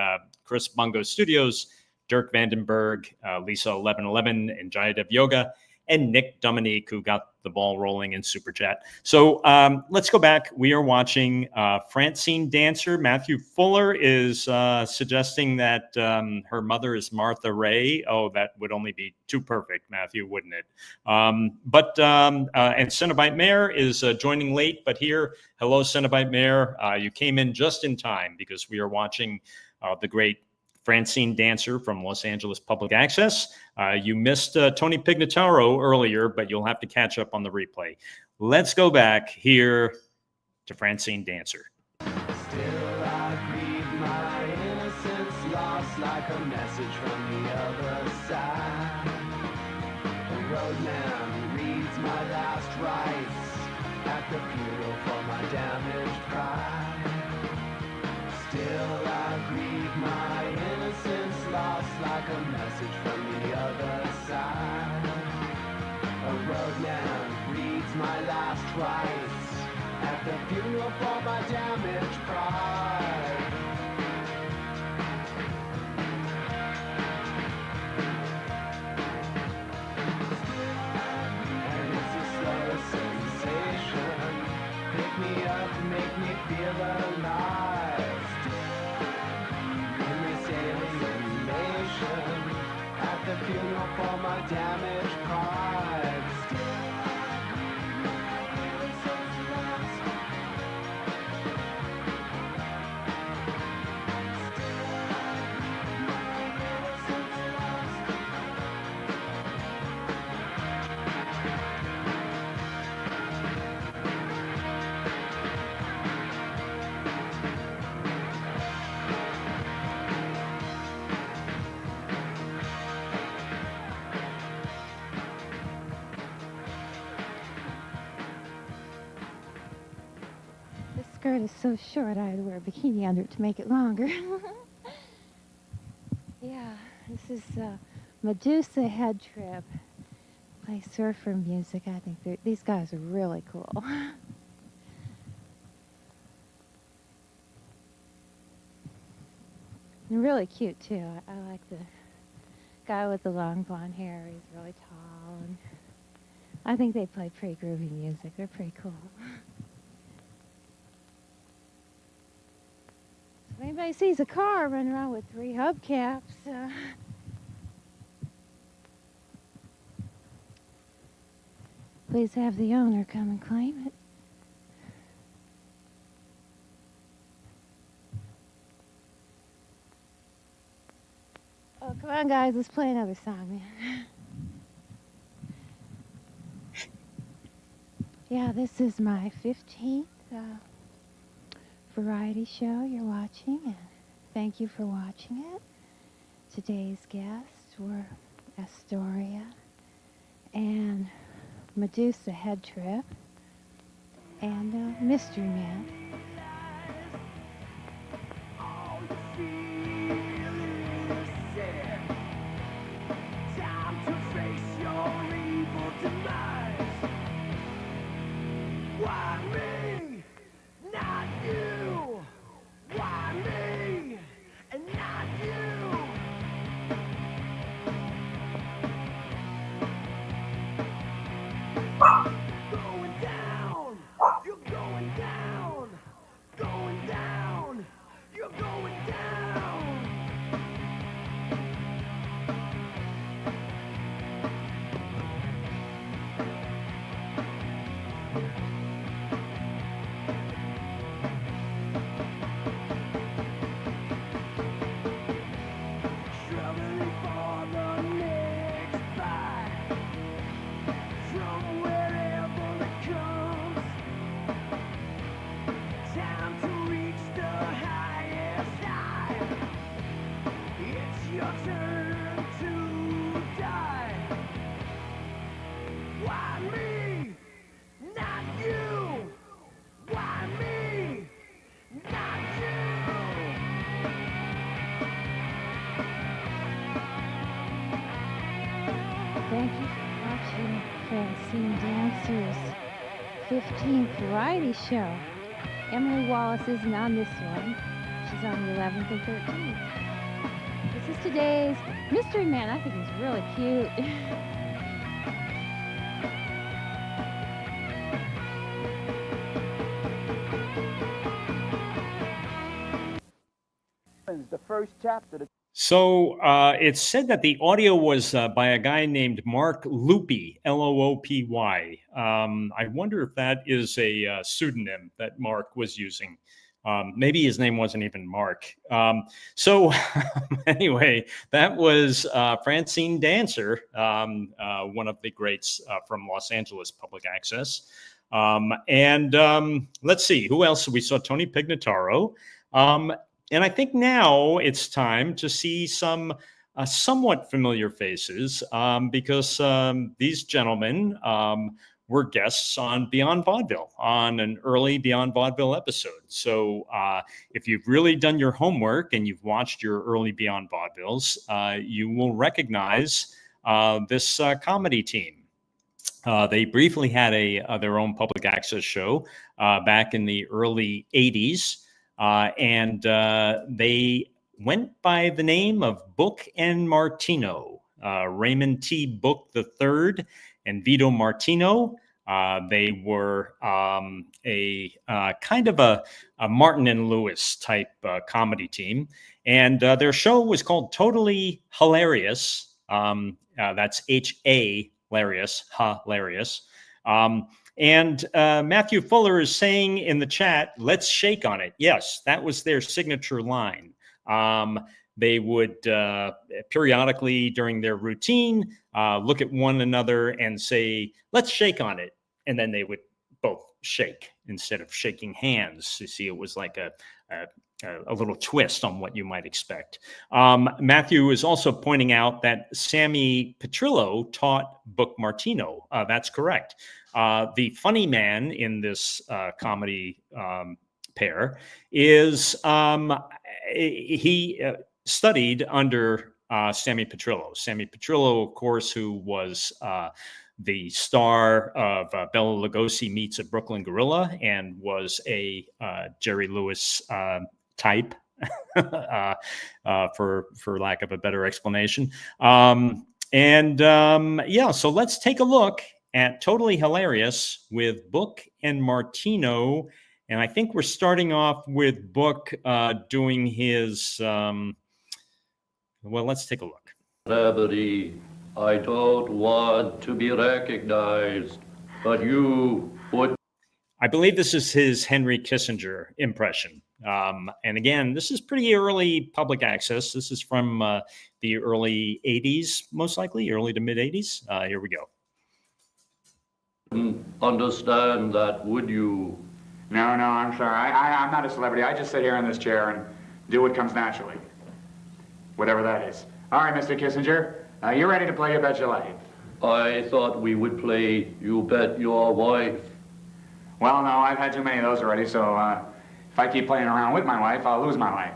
Chris Bungo Studios, Dirk Vandenberg, Lisa 1111, and Jayadev Yoga, and Nick Dominique, who got the ball rolling in super chat. So let's go back. We are watching Francine Dancer. Matthew Fuller is suggesting that her mother is Martha Ray. Oh, that would only be too perfect, Matthew, wouldn't it? And Cenobite Mayor is joining late, but here, hello, Cenobite Mayor. You came in just in time because we are watching the great Francine Dancer from Los Angeles Public Access. You missed Tony Pignataro earlier, but you'll have to catch up on the replay. Let's go back here to Francine Dancer. Still I grieve my innocence, lost like a message from the other side. A roadman reads my last rites at the funeral for my damaged pride. Still I grieve my innocence, lost like a message from the other side. A roadman reads my last rites at the funeral for my damaged pride. And it's a slow sensation. Pick me up, make me feel alive. In this alien nation, at the funeral for my damaged pride. This skirt is so short I had to wear a bikini under it to make it longer. Yeah, this is Medusa Head Trip. Play surfer music. I think these guys are really cool. And really cute too. I like the guy with the long blonde hair. He's really tall, and I think they play pretty groovy music. They're pretty cool. So if anybody sees a car running around with 3 hubcaps, please have the owner come and claim it. Oh, come on, guys. Let's play another song, man. Yeah, this is my 15th variety show you're watching, and thank you for watching it. Today's guests were Astoria and Medusa Head Trip and Mystery Man. Why me? Not you! Why me? And not you! Going down! You're going down! Going down! You're going down! Francine Dancer's 15th variety show. Emily Wallace isn't on this one. She's on the 11th and 13th. This is today's Mystery Man. I think he's really cute. The first chapter. So it's said that the audio was by a guy named Mark Loopy, Loopy. I wonder if that is a pseudonym that Mark was using. Maybe his name wasn't even Mark. So anyway, that was Francine Dancer, one of the greats from Los Angeles Public Access. Let's see, who else? We saw Tony Pignataro. And I think now it's time to see some somewhat familiar faces because these gentlemen were guests on Beyond Vaudeville, on an early Beyond Vaudeville episode. So if you've really done your homework and you've watched your early Beyond Vaudevilles, you will recognize this comedy team. They briefly had their own public access show back in the early 80s. And they went by the name of Book and Martino, Raymond T. Book III and Vito Martino. They were a kind of a Martin and Lewis type comedy team. And their show was called Totally Hilarious. That's H-A, hilarious, hilarious. And Matthew Fuller is saying in the chat, let's shake on it. Yes, that was their signature line. They would periodically during their routine look at one another and say, let's shake on it. And then they would both shake instead of shaking hands. You see, it was like a little twist on what you might expect. Matthew is also pointing out that Sammy Petrillo taught Book Martino. That's correct. The funny man in this comedy pair is he studied under Sammy Petrillo. Sammy Petrillo, of course, who was the star of Bela Lugosi Meets a Brooklyn Gorilla and was a Jerry Lewis type, for lack of a better explanation. So let's take a look at Totally Hilarious with Book and Martino. And I think we're starting off with Book doing his, well, let's take a look. Celebrity, I don't want to be recognized, but you would. I believe this is his Henry Kissinger impression. And again, this is pretty early public access. This is from the early 80s, most likely, early to mid 80s. Here we go. Understand that, would you? No, I'm sorry. I'm not a celebrity. I just sit here in this chair and do what comes naturally. Whatever that is. All right, Mr. Kissinger, you're ready to play You Bet Your Life. I thought we would play You Bet Your Wife. Well, no, I've had too many of those already, so if I keep playing around with my wife, I'll lose my life.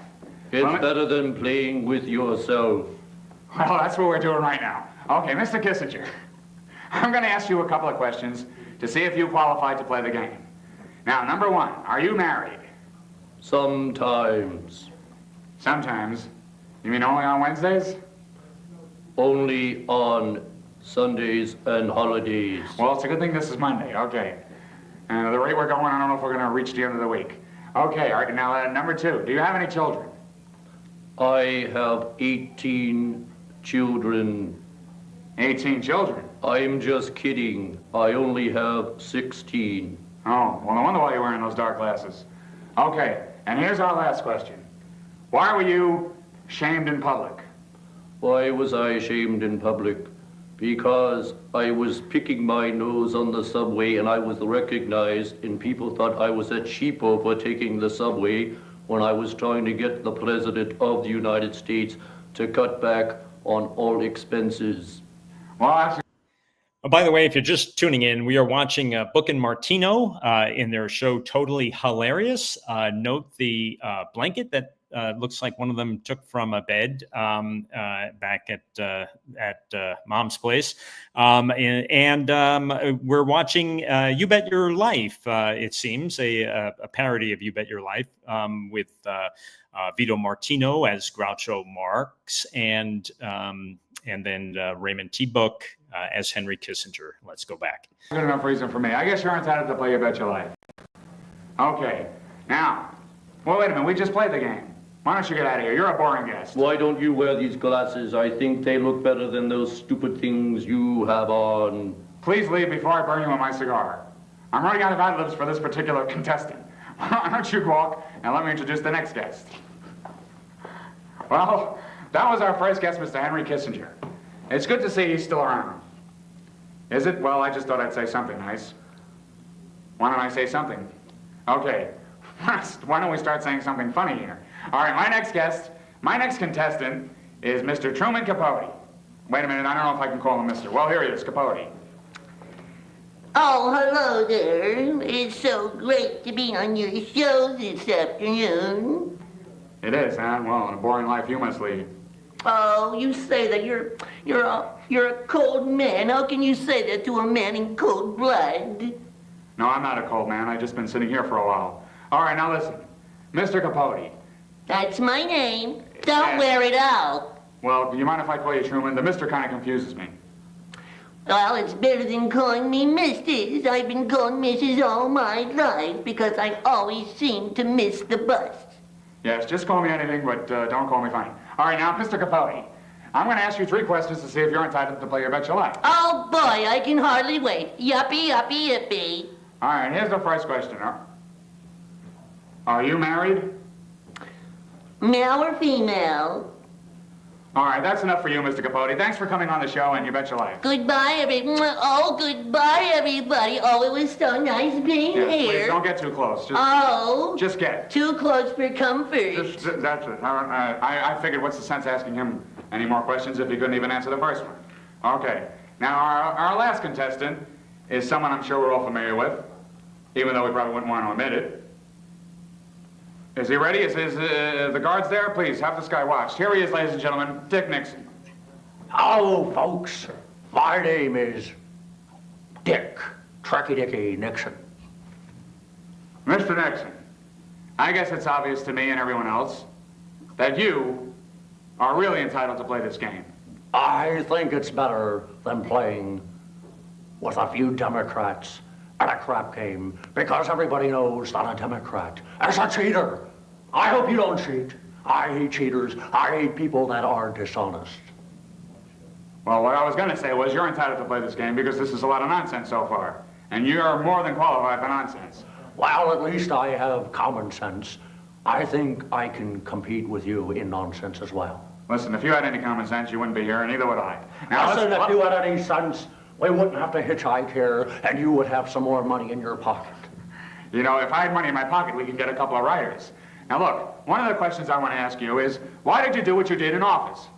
It's better than playing with yourself. Well, that's what we're doing right now. Okay, Mr. Kissinger, I'm going to ask you a couple of questions to see if you qualify to play the game. Now, number one, are you married? Sometimes. Sometimes? You mean only on Wednesdays? Only on Sundays and holidays. Well, it's a good thing this is Monday. Okay. The rate we're going, I don't know if we're going to reach the end of the week. Okay, all right, now number two, do you have any children? I have 18 children. 18 children? I'm just kidding. I only have 16. Oh, well, no wonder why you're wearing those dark glasses. Okay, and here's our last question. Why were you shamed in public? Why was I shamed in public? Because I was picking my nose on the subway and I was recognized and people thought I was a cheapo for taking the subway when I was trying to get the President of the United States to cut back on all expenses. Well, actually... By the way, if you're just tuning in, we are watching Book and Martino in their show Totally Hilarious. Note the blanket that looks like one of them took from a bed back at Mom's place. We're watching You Bet Your Life, it seems, a parody of You Bet Your Life with Vito Martino as Groucho Marx and then Raymond T. Book as Henry Kissinger. Let's go back. Good enough reason for me. I guess you're entitled to play You Bet Your Life. Okay. Now, well, wait a minute. We just played the game. Why don't you get out of here? You're a boring guest. Why don't you wear these glasses? I think they look better than those stupid things you have on. Please leave before I burn you with my cigar. I'm running out of ad libs for this particular contestant. Why don't you walk and let me introduce the next guest? Well, that was our first guest, Mr. Henry Kissinger. It's good to see he's still around. Is it? Well, I just thought I'd say something nice. Why don't I say something? Okay. Why don't we start saying something funny here? All right, my next contestant is Mr. Truman Capote. Wait a minute, I don't know if I can call him Mr. Well, here he is, Capote. Oh, hello there. It's so great to be on your show this afternoon. It is, huh? Well, in a boring life you must lead. Oh, you say that you're a cold man. How can you say that to a man in cold blood? No, I'm not a cold man. I've just been sitting here for a while. All right, now listen. Mr. Capote. That's my name. Don't Yes. wear it out. Well, do you mind if I call you Truman? The Mr. kind of confuses me. Well, it's better than calling me Mrs. I've been called Mrs. all my life because I always seem to miss the bus. Yes, just call me anything, but don't call me funny. All right, now, Mr. Capote, I'm going to ask you 3 questions to see if you're entitled to play Your Bet Your Life. Oh, boy, I can hardly wait. Yuppie, yuppie, yippee. All right, here's the first question. Are you married? Male or female? All right, that's enough for you, Mr. Capote. Thanks for coming on the show, and You Bet Your Life. Goodbye, goodbye, everybody. Oh, it was so nice being Yes, here. please don't get too close. Just get. Too close for comfort. That's it. I figured what's the sense asking him any more questions if he couldn't even answer the first one. Okay. Now, our last contestant is someone I'm sure we're all familiar with, even though we probably wouldn't want to admit it. Is he ready? Is the guards there? Please, have this guy watched. Here he is, ladies and gentlemen, Dick Nixon. Hello, folks. My name is Dick Trucky Dicky Nixon. Mr. Nixon, I guess it's obvious to me and everyone else that you are really entitled to play this game. I think it's better than playing with a few Democrats at a crap game because everybody knows that a Democrat is a cheater. I hope you don't cheat. I hate cheaters. I hate people that are dishonest. Well, what I was going to say was you're entitled to play this game because this is a lot of nonsense so far. And you're more than qualified for nonsense. Well, at least I have common sense. I think I can compete with you in nonsense as well. Listen, if you had any common sense, you wouldn't be here, and neither would I. Now, Listen, if you had any sense, we wouldn't have to hitchhike here, and you would have some more money in your pocket. You know, if I had money in my pocket, we could get a couple of writers. Now, look, one of the questions I want to ask you is, why did you do what you did in office?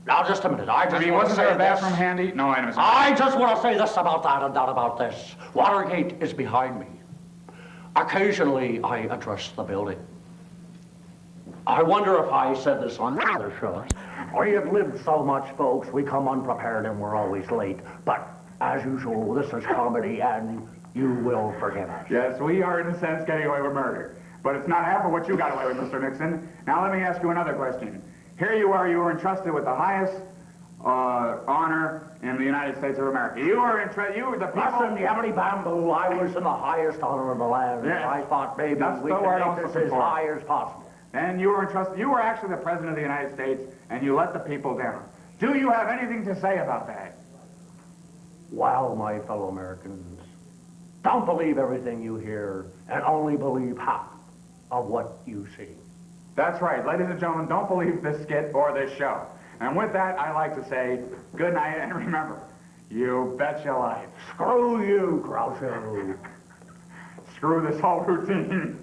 Now, just a minute. Wasn't there a bathroom handy? No, wait a minute. I just want to say this about that and that about this. Watergate is behind me. Occasionally, I address the building. I wonder if I said this on other shows. We have lived so much, folks. We come unprepared and we're always late. But as usual, this is comedy and you will forgive us. Yes, we are, in a sense, getting away with murder. But it's not half of what you got away with, Mr. Nixon. Now, let me ask you another question. Here you are, you were entrusted with the highest honor in the United States of America. You were the people... Listen, Yabby Bamboo, I was in the highest honor of the land. Yes. I thought maybe That's we the could word I was make this looking as for. high as possible. And you were entrusted... You were actually the President of the United States, and you let the people down. Do you have anything to say about that? Well, my fellow Americans, don't believe everything you hear and only believe half of what you see. That's right. Ladies and gentlemen, don't believe this skit or this show. And with that, I like to say good night, and remember, you bet your life. Screw you, Groucho. Screw this whole routine.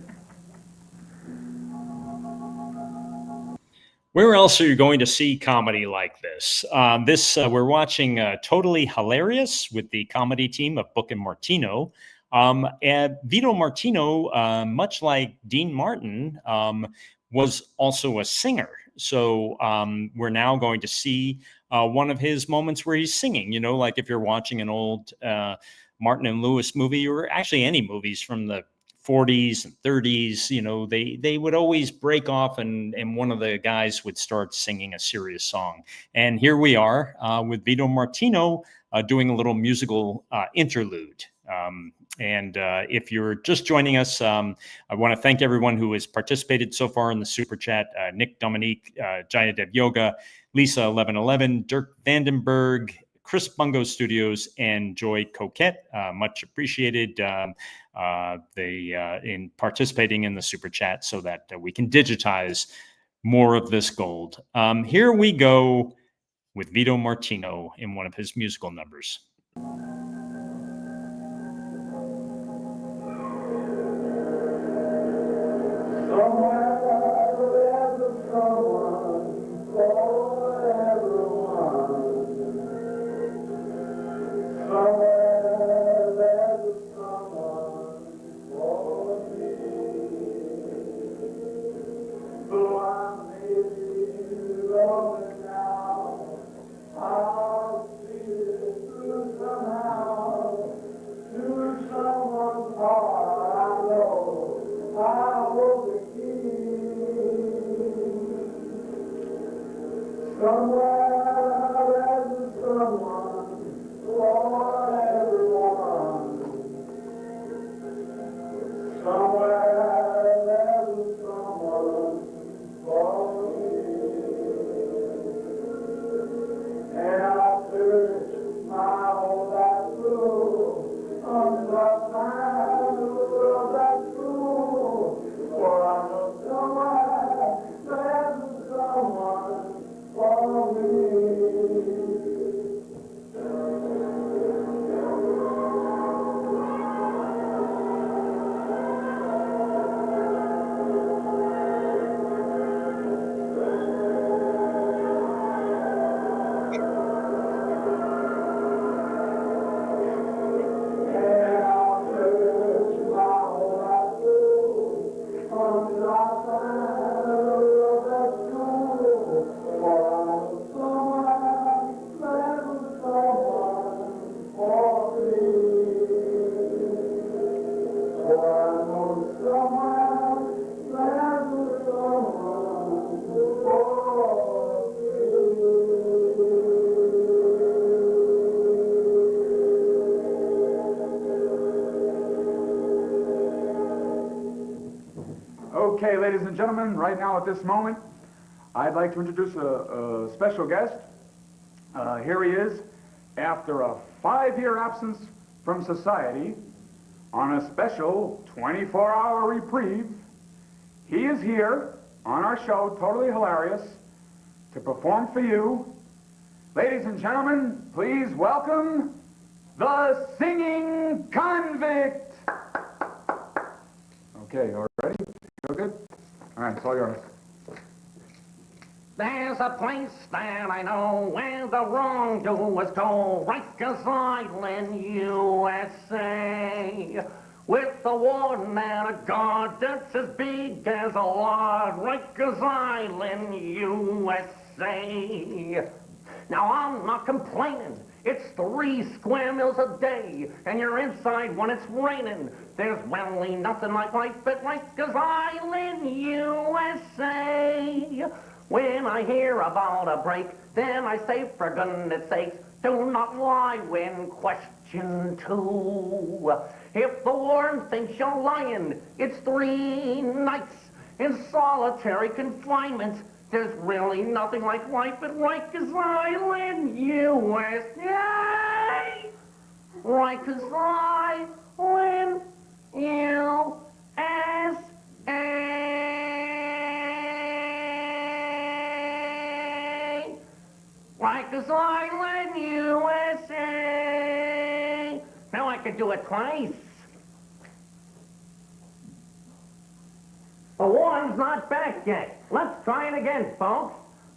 Where else are you going to see comedy like this? We're watching Totally Hilarious with the comedy team of Book and Martino. And Vito Martino, much like Dean Martin, was also a singer. So we're now going to see one of his moments where he's singing, like if you're watching an old Martin and Lewis movie, or actually any movies from the 40s and 30s, they would always break off and one of the guys would start singing a serious song. And here we are with Vito Martino doing a little musical interlude. And if you're just joining us, I want to thank everyone who has participated so far in the Super Chat. Nick Dominique, Jayadev Yoga, Lisa 1111, Dirk Vandenberg, Chris Bungo Studios, and Joy Coquette. Much appreciated in participating in the Super Chat so that we can digitize more of this gold. Here we go with Vito Martino in one of his musical numbers. Okay, ladies and gentlemen, right now at this moment, I'd like to introduce a special guest. Here he is, after a 5-year absence from society, on a special 24-hour reprieve. He is here on our show, Totally Hilarious, to perform for you. Ladies and gentlemen, please welcome the Singing Convict. Okay, all ready? Feel good? All right, it's all yours. There's a place that I know where the wrongdoers go, Rikers Island, USA. With a warden and a guard that's as big as a lord, Rikers Island, USA. Now I'm not complaining. It's 3 square meals a day, and you're inside when it's raining. There's really nothing like life at Rikers Island, USA. When I hear about a break, then I say, for goodness sakes, do not lie when questioned too. If the warden thinks you're lying, it's 3 nights in solitary confinement. There's really nothing like life at Rikers Island, USA. Rikers Island, USA. Rikers Island, USA. Now I can do it twice. The warden's not back yet. Let's try it again, folks.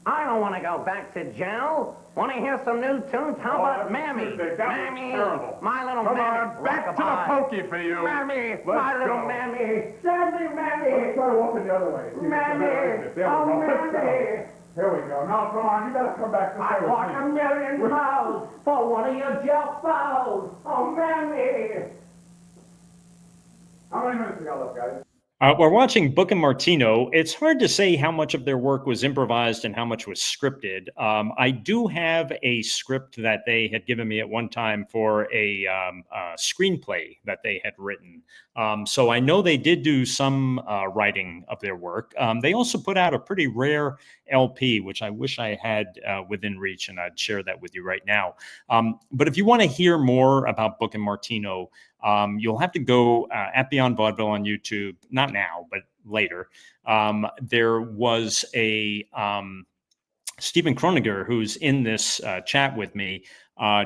I don't want to go back to jail. Want to hear some new tunes? How about Mammy? Mammy, my little Come Mammy. on, back to the pokey for you. Mammy, Let's my little go. Mammy. Send me, Mammy. Let's try walking the other way. Mammy. There we Oh, go. Let's go. Mammy. Here we go. Now, come on, you gotta come back this way I with want me. £1,000,000 for one of your jail foes. Oh, Mammy. How many minutes we got left, guys? We're watching Book and Martino. It's hard to say how much of their work was improvised and how much was scripted. I do have a script that they had given me at one time for a screenplay that they had written. So I know they did do some writing of their work. They also put out a pretty rare LP, which I wish I had within reach, and I'd share that with you right now. But if you want to hear more about Book and Martino, you'll have to go at Beyond Vaudeville on YouTube, not now, but later. There was a Stephen Kroninger, who's in this chat with me,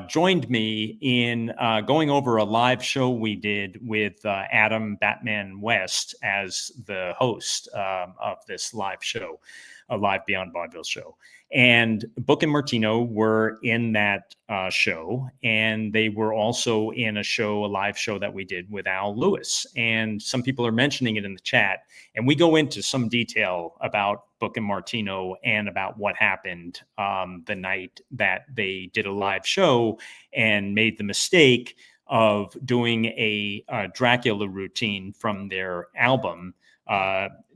joined me in going over a live show we did with Adam Batman West as the host of this live show, a live Beyond Vaudeville show. And Book and Martino were in that show, and they were also in a live show that we did with Al Lewis. And some people are mentioning it in the chat, and we go into some detail about Book and Martino and about what happened the night that they did a live show and made the mistake of doing a Dracula routine from their album.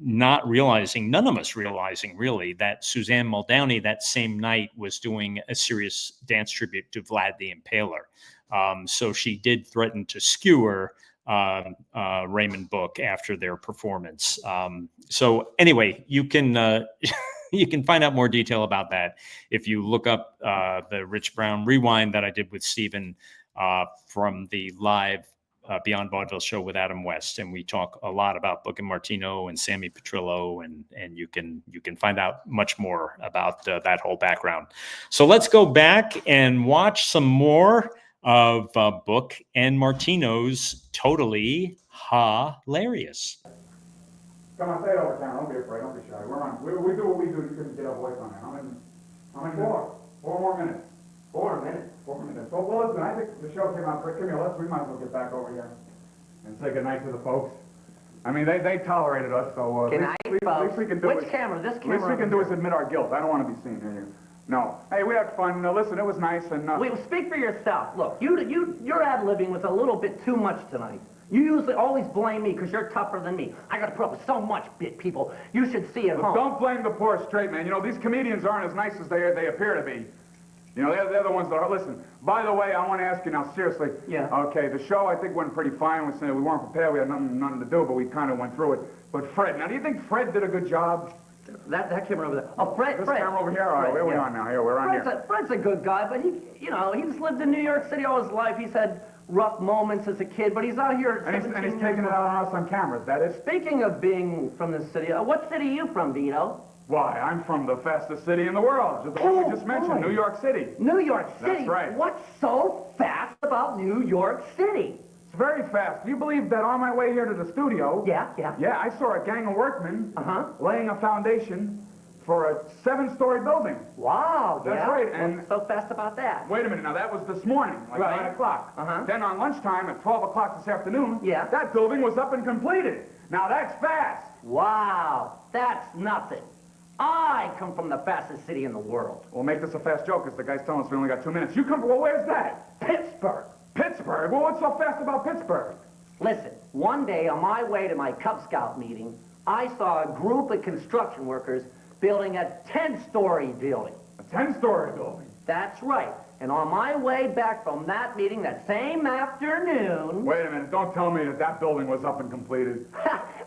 Not realizing, none of us realizing really, that Suzanne Muldowney that same night was doing a serious dance tribute to Vlad the Impaler. So she did threaten to skewer Raymond Book after their performance. So anyway, you can you can find out more detail about that if you look up the Rich Brown rewind that I did with Stephen from the live Beyond Vaudeville show with Adam West, and we talk a lot about Book and Martino and Sammy Petrillo, and you can find out much more about that whole background. So let's go back and watch some more of Book and Martino's Totally Hilarious. Come on, say it over time. Don't be afraid. Don't be shy. We're on. We do what we do. You couldn't get our voice on it. How many more? 4 more minutes. 4 minutes. 4 minutes. Well, listen, I think the show came out pretty good. We might as well get back over here and say goodnight to the folks. I mean, they tolerated us, so Good night, at least we can do Which is, camera? This at camera? least we can do is admit our guilt. I don't want to be seen here. No. Hey, we had fun. Listen, it was nice. And Wait, well, speak for yourself. Look, your ad-libbing was a little bit too much tonight. You usually always blame me because you're tougher than me. I got to put up with so much, people. You should see it home. Don't blame the poor straight man. You know, these comedians aren't as nice as they appear to be. You know, they're the ones that are. Listen, by the way, I want to ask you now, seriously. Yeah. Okay, the show, I think, went pretty fine. We weren't prepared. We had nothing to do, but we kind of went through it. But Fred, now, do you think Fred did a good job? That camera over there. Oh, Fred. This camera over here? All right, where are we on now? Here, we're on here. Fred's a good guy, but he's lived in New York City all his life. He's had rough moments as a kid, but he's out here. And he's taking it out on us on cameras, that is. Speaking of being from the city, what city are you from, Vito? Why, I'm from the fastest city in the world, the one we just mentioned, New York City. New York City? That's right. What's so fast about New York City? It's very fast. Do you believe that on my way here to the studio... Yeah. Yeah, I saw a gang of workmen laying a foundation for a 7-story building. Wow, That's right. And what's so fast about that? Wait a minute, now that was this morning, like 9 o'clock. Then on lunchtime at 12 o'clock this afternoon, that building was up and completed. Now that's fast. Wow, that's nothing. I come from the fastest city in the world. We'll make this a fast joke because the guy's telling us we only got 2 minutes. You come from, well, where's that? Pittsburgh. Pittsburgh? Well, what's so fast about Pittsburgh? Listen, one day on my way to my Cub Scout meeting, I saw a group of construction workers building a 10-story building. A 10-story building? That's right. And on my way back from that meeting that same afternoon... Wait a minute, don't tell me that building was up and completed.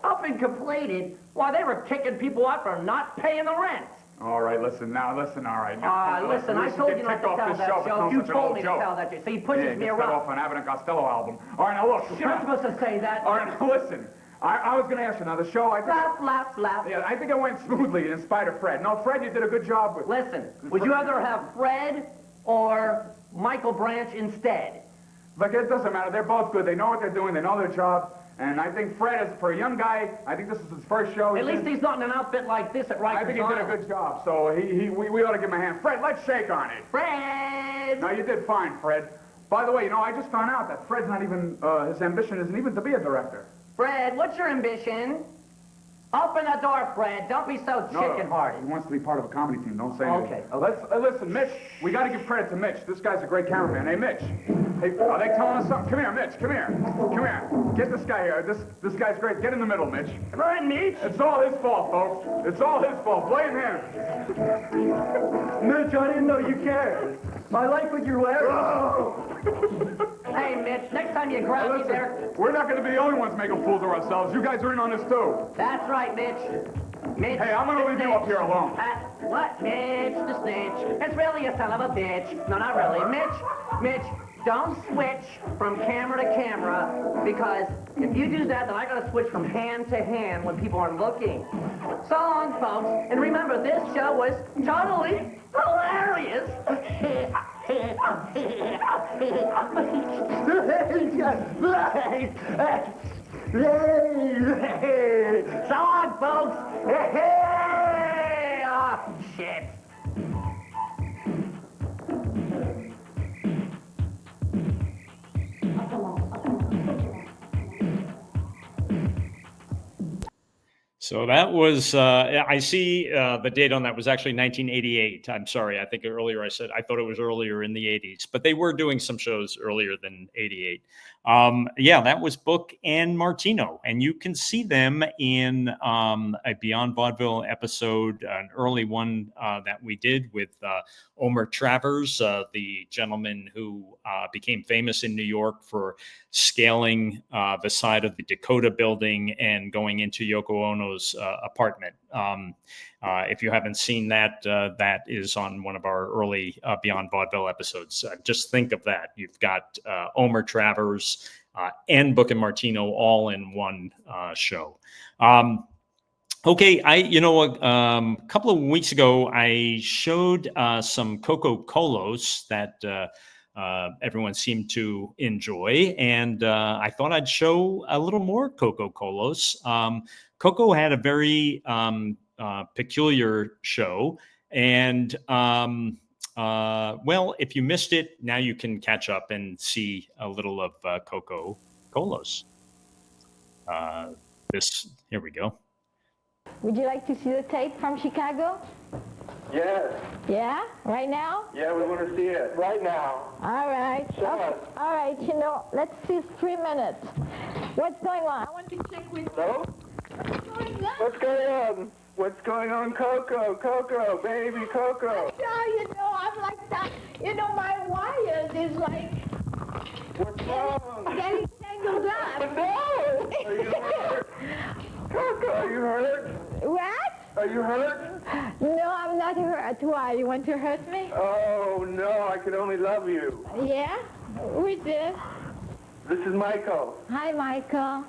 Up and completed? Why, they were kicking people out for not paying the rent. All right, listen, all right. Now, listen, I told you not to tell that joke. You told me to tell that joke. So he pushes me around. off an Abbott and Costello album. All right, now look. You're not supposed to say that. All right, now listen. I was going to ask you, now the show, I think... Laugh. Yeah, I think it went smoothly in spite of Fred. No, Fred, you did a good job with... Listen, would you rather have Fred or Michael Branch instead? Look, it doesn't matter. They're both good. They know what they're doing. They know their job. And I think Fred, is for a young guy, I think this is his first show. At least he's not in an outfit like this at Rikers I think he did a good job. So we ought to give him a hand. Fred, let's shake on it. Fred! No, you did fine, Fred. By the way, I just found out that Fred's not even, his ambition isn't even to be a director. Fred, what's your ambition? Open the door, Fred. Don't be so chicken-hearted. He wants to be part of a comedy team. Don't say anything. Okay. Listen, Mitch, we got to give credit to Mitch. This guy's a great cameraman. Hey, Mitch. Hey, are they telling us something? Come here, Mitch. Come here. Come here. Get this guy here. This guy's great. Get in the middle, Mitch. Come on, Mitch. It's all his fault, folks. It's all his fault. Blame him. Mitch, I didn't know you cared. I like what you're wearing. Oh. Hey, Mitch, next time you grab me there... We're not going to be the only ones making fools of ourselves. You guys are in on this, too. That's right, Mitch. Mitch, Hey, I'm going to leave you up here alone. What? Mitch, the snitch. It's really a son of a bitch. No, not really. Mitch, don't switch from camera to camera, because if you do that, then I gotta switch from hand to hand when people are looking. So long, folks. And remember, this show was totally hilarious. So long, folks. Oh, shit. So that was, I see the date on that was actually 1988. I'm sorry. I think earlier I thought it was earlier in the 80s, but they were doing some shows earlier than 88. Yeah, that was Book and Martino. And you can see them in a Beyond Vaudeville episode, an early one that we did with Omer Travers, the gentleman who became famous in New York for scaling the side of the Dakota building and going into Yoko Ono's apartment. If you haven't seen that, that is on one of our early Beyond Vaudeville episodes. Just think of that. You've got Omer Travers and Book and Martino all in one show. Okay, a couple of weeks ago, I showed some Coco Colos that everyone seemed to enjoy, and I thought I'd show a little more Coco Colos. Coco had a very peculiar show, and well, if you missed it, now you can catch up and see a little of Coco Colos. Here we go. Would you like to see the tape from Chicago? Yes. Yeah? Right now? Yeah, we want to see it. Right now. All right. Sure. Okay. All right, let's see 3 minutes. What's going on? I want to check with you. Hello? What's going on? What's going on, Coco? Coco, baby, Coco. I'm like that. My wires is like... What's wrong? Getting tangled up. No! Are you hurt? Coco, are you hurt? What? Are you hurt? No, I'm not hurt. Why? You want to hurt me? Oh, no, I can only love you. Yeah? Who is this? This is Michael. Hi, Michael.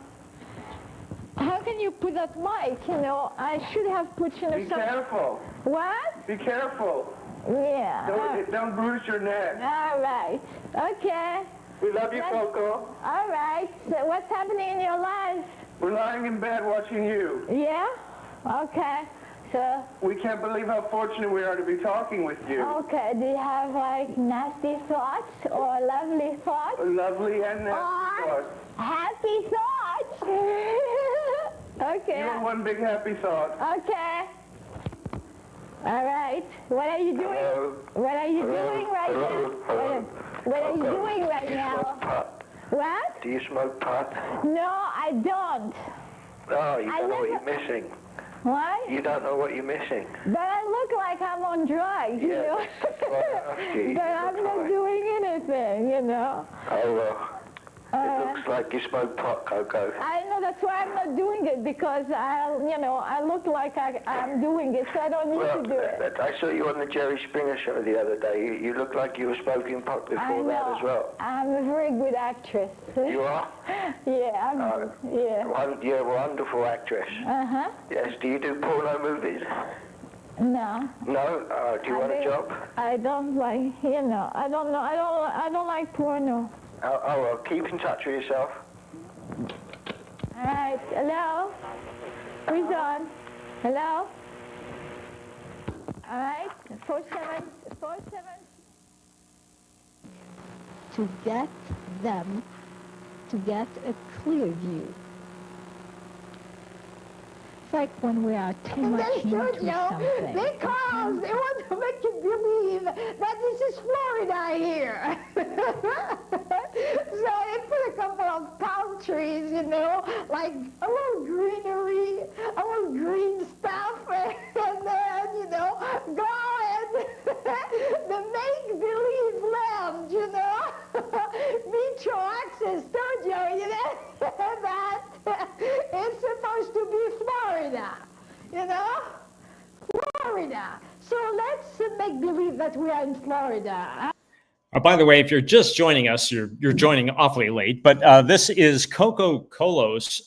How can you put that mic? I should have put Be careful. What? Be careful. Yeah. Don't bruise your neck. All right. Okay. We love you, Coco. All right. So what's happening in your life? We're lying in bed watching you. Yeah? Okay. So... We can't believe how fortunate we are to be talking with you. Okay. Do you have, nasty thoughts or lovely thoughts? Lovely and nasty thoughts. Happy thoughts? Okay. You're one big happy thought. Okay. All right. What are you doing? Hello. What are you doing right now? What are you doing right now? Pot. What? Do you smoke pot? No, I don't. Oh, you don't know what you're missing. What? You don't know what you're missing. But I look like I'm on drugs, Yeah, that's why I asked you. But I'm not doing anything, Oh, it looks like you smoke pot, Coco. I know, that's why I'm not doing it, because I look like I'm doing it, so I don't need to do it. I saw you on the Jerry Springer show the other day. You look like you were smoking pot before that as well. I'm a very good actress. You are? Yeah, You're a wonderful actress. Uh-huh. Yes, do you do porno movies? No. No? Do you want a job? I don't like, I don't like porno. Well, keep in touch with yourself. All right. Hello? Who's on? Hello? All right. 4747. To get them to get a clear view. It's like when we are too much into something. Because they want to make you believe that this is Florida here. So they put a couple of palm trees, you know, like a little greenery, a little green stuff, and then, you know, go and the make-believe land, you know. Mutual access, don't you know, that it's supposed to be Florida, you know? Florida. So let's make believe that we are in Florida. By the way, if you're just joining us, you're joining awfully late. But this is Coco Colos,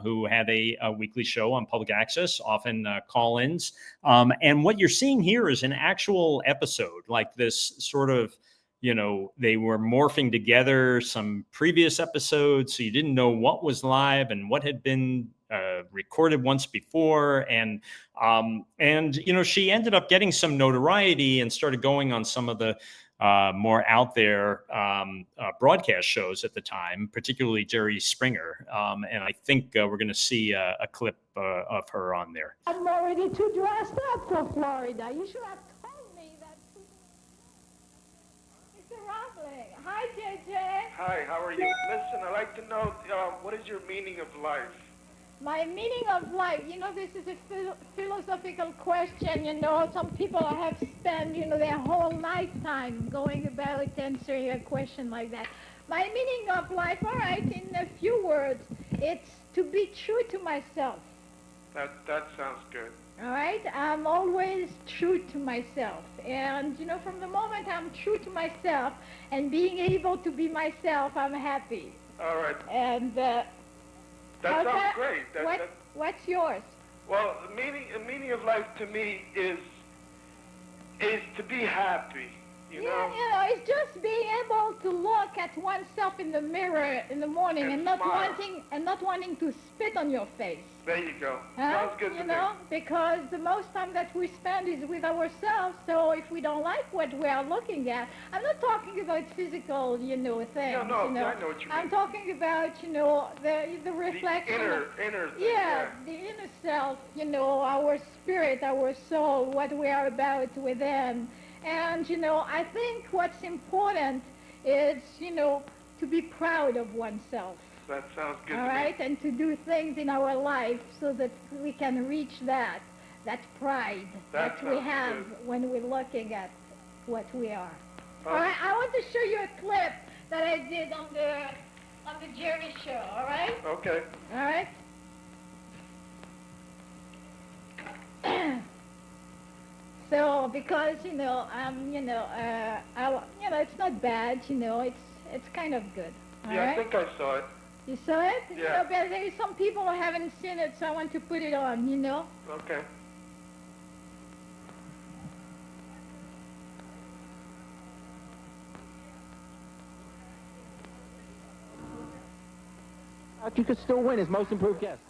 who had a weekly show on public access, often call-ins. And what you're seeing here is an actual episode, like this sort of, you know, they were morphing together some previous episodes, so you didn't know what was live and what had been recorded once before. And you know, she ended up getting some notoriety and started going on some of the more out there broadcast shows at the time, particularly Jerry Springer. And I think we're going to see a clip of her on there. I'm already too dressed up for Florida. You should have told me that. Mr. Ruffling. Hi, JJ. Hi, how are you? Listen, I'd like to know, what is your meaning of life? My meaning of life, you know, this is a philosophical question, you know. Some people have spent, you know, their whole lifetime going about answering a question like that. My meaning of life, all right, in a few words, it's to be true to myself. That sounds good. All right, I'm always true to myself. And, you know, from the moment I'm true to myself and being able to be myself, I'm happy. All right. And, that sounds great. What's yours? Well, the meaning of life to me is to be happy. You know, it's just being able to look at oneself in the mirror in the morning and not wanting to spit on your face. There you go. Sounds good to me. Because the most time that we spend is with ourselves. So if we don't like what we are looking at, I'm not talking about physical, you know, things. I know what you mean. I'm talking about, you know, the reflection. The inner thing. Yeah, the inner self, you know, our spirit, our soul, what we are about within. And, you know, I think what's important is, you know, to be proud of oneself. That sounds good all to right, me. and to do things in our life so that we can reach that pride that we have when we're looking at what we are. All right, I want to show you a clip that I did on the Jerry show, all right? Okay. All right? So, because, you know, it's not bad, you know, it's kind of good. All right? I think I saw it. You saw it? Yeah. You know, but there's some people who haven't seen it, so I want to put it on, you know? Okay. You could still win as most improved guest.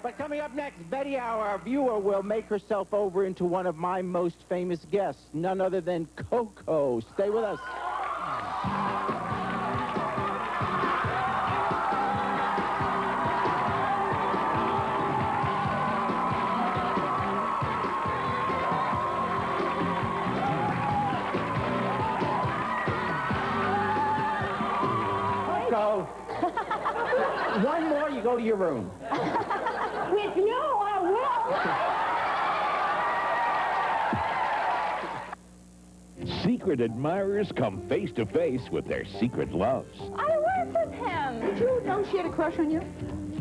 But coming up next, Betty, our viewer, will make herself over into one of my most famous guests, none other than Coco. Stay with us. Coco. One more, you go to your room. With you, I will. Secret admirers come face to face with their secret loves. I work with him. Did you know she had a crush on you?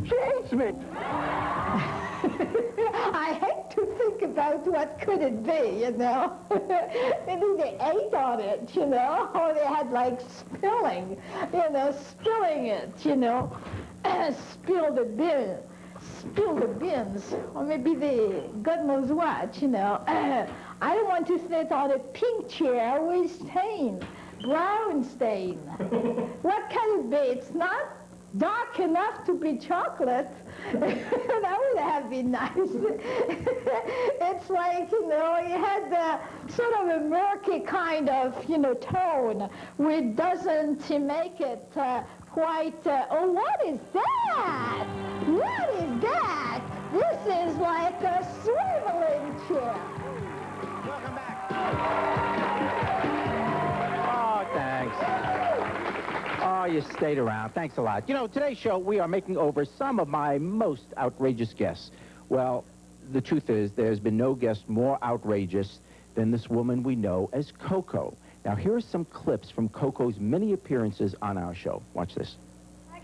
She hates me. I hate to think about what could it be, you know. Maybe they ate on it, you know, or they had like spilling it, you know. Spill the beans, or maybe they, God knows what, you know. I don't want to sit on a pink chair with stain, brown stain. What can it be? It's not dark enough to be chocolate. That would have been nice. It's like, you know, it had sort of a murky kind of, you know, tone, which doesn't make it quite, oh, what is that? What is that? This is like a swiveling chair. Welcome back. Oh, thanks. Oh, you stayed around. Thanks a lot. You know, today's show, we are making over some of my most outrageous guests. Well, the truth is, there's been no guest more outrageous than this woman we know as Coco. Now, here are some clips from Coco's many appearances on our show. Watch this.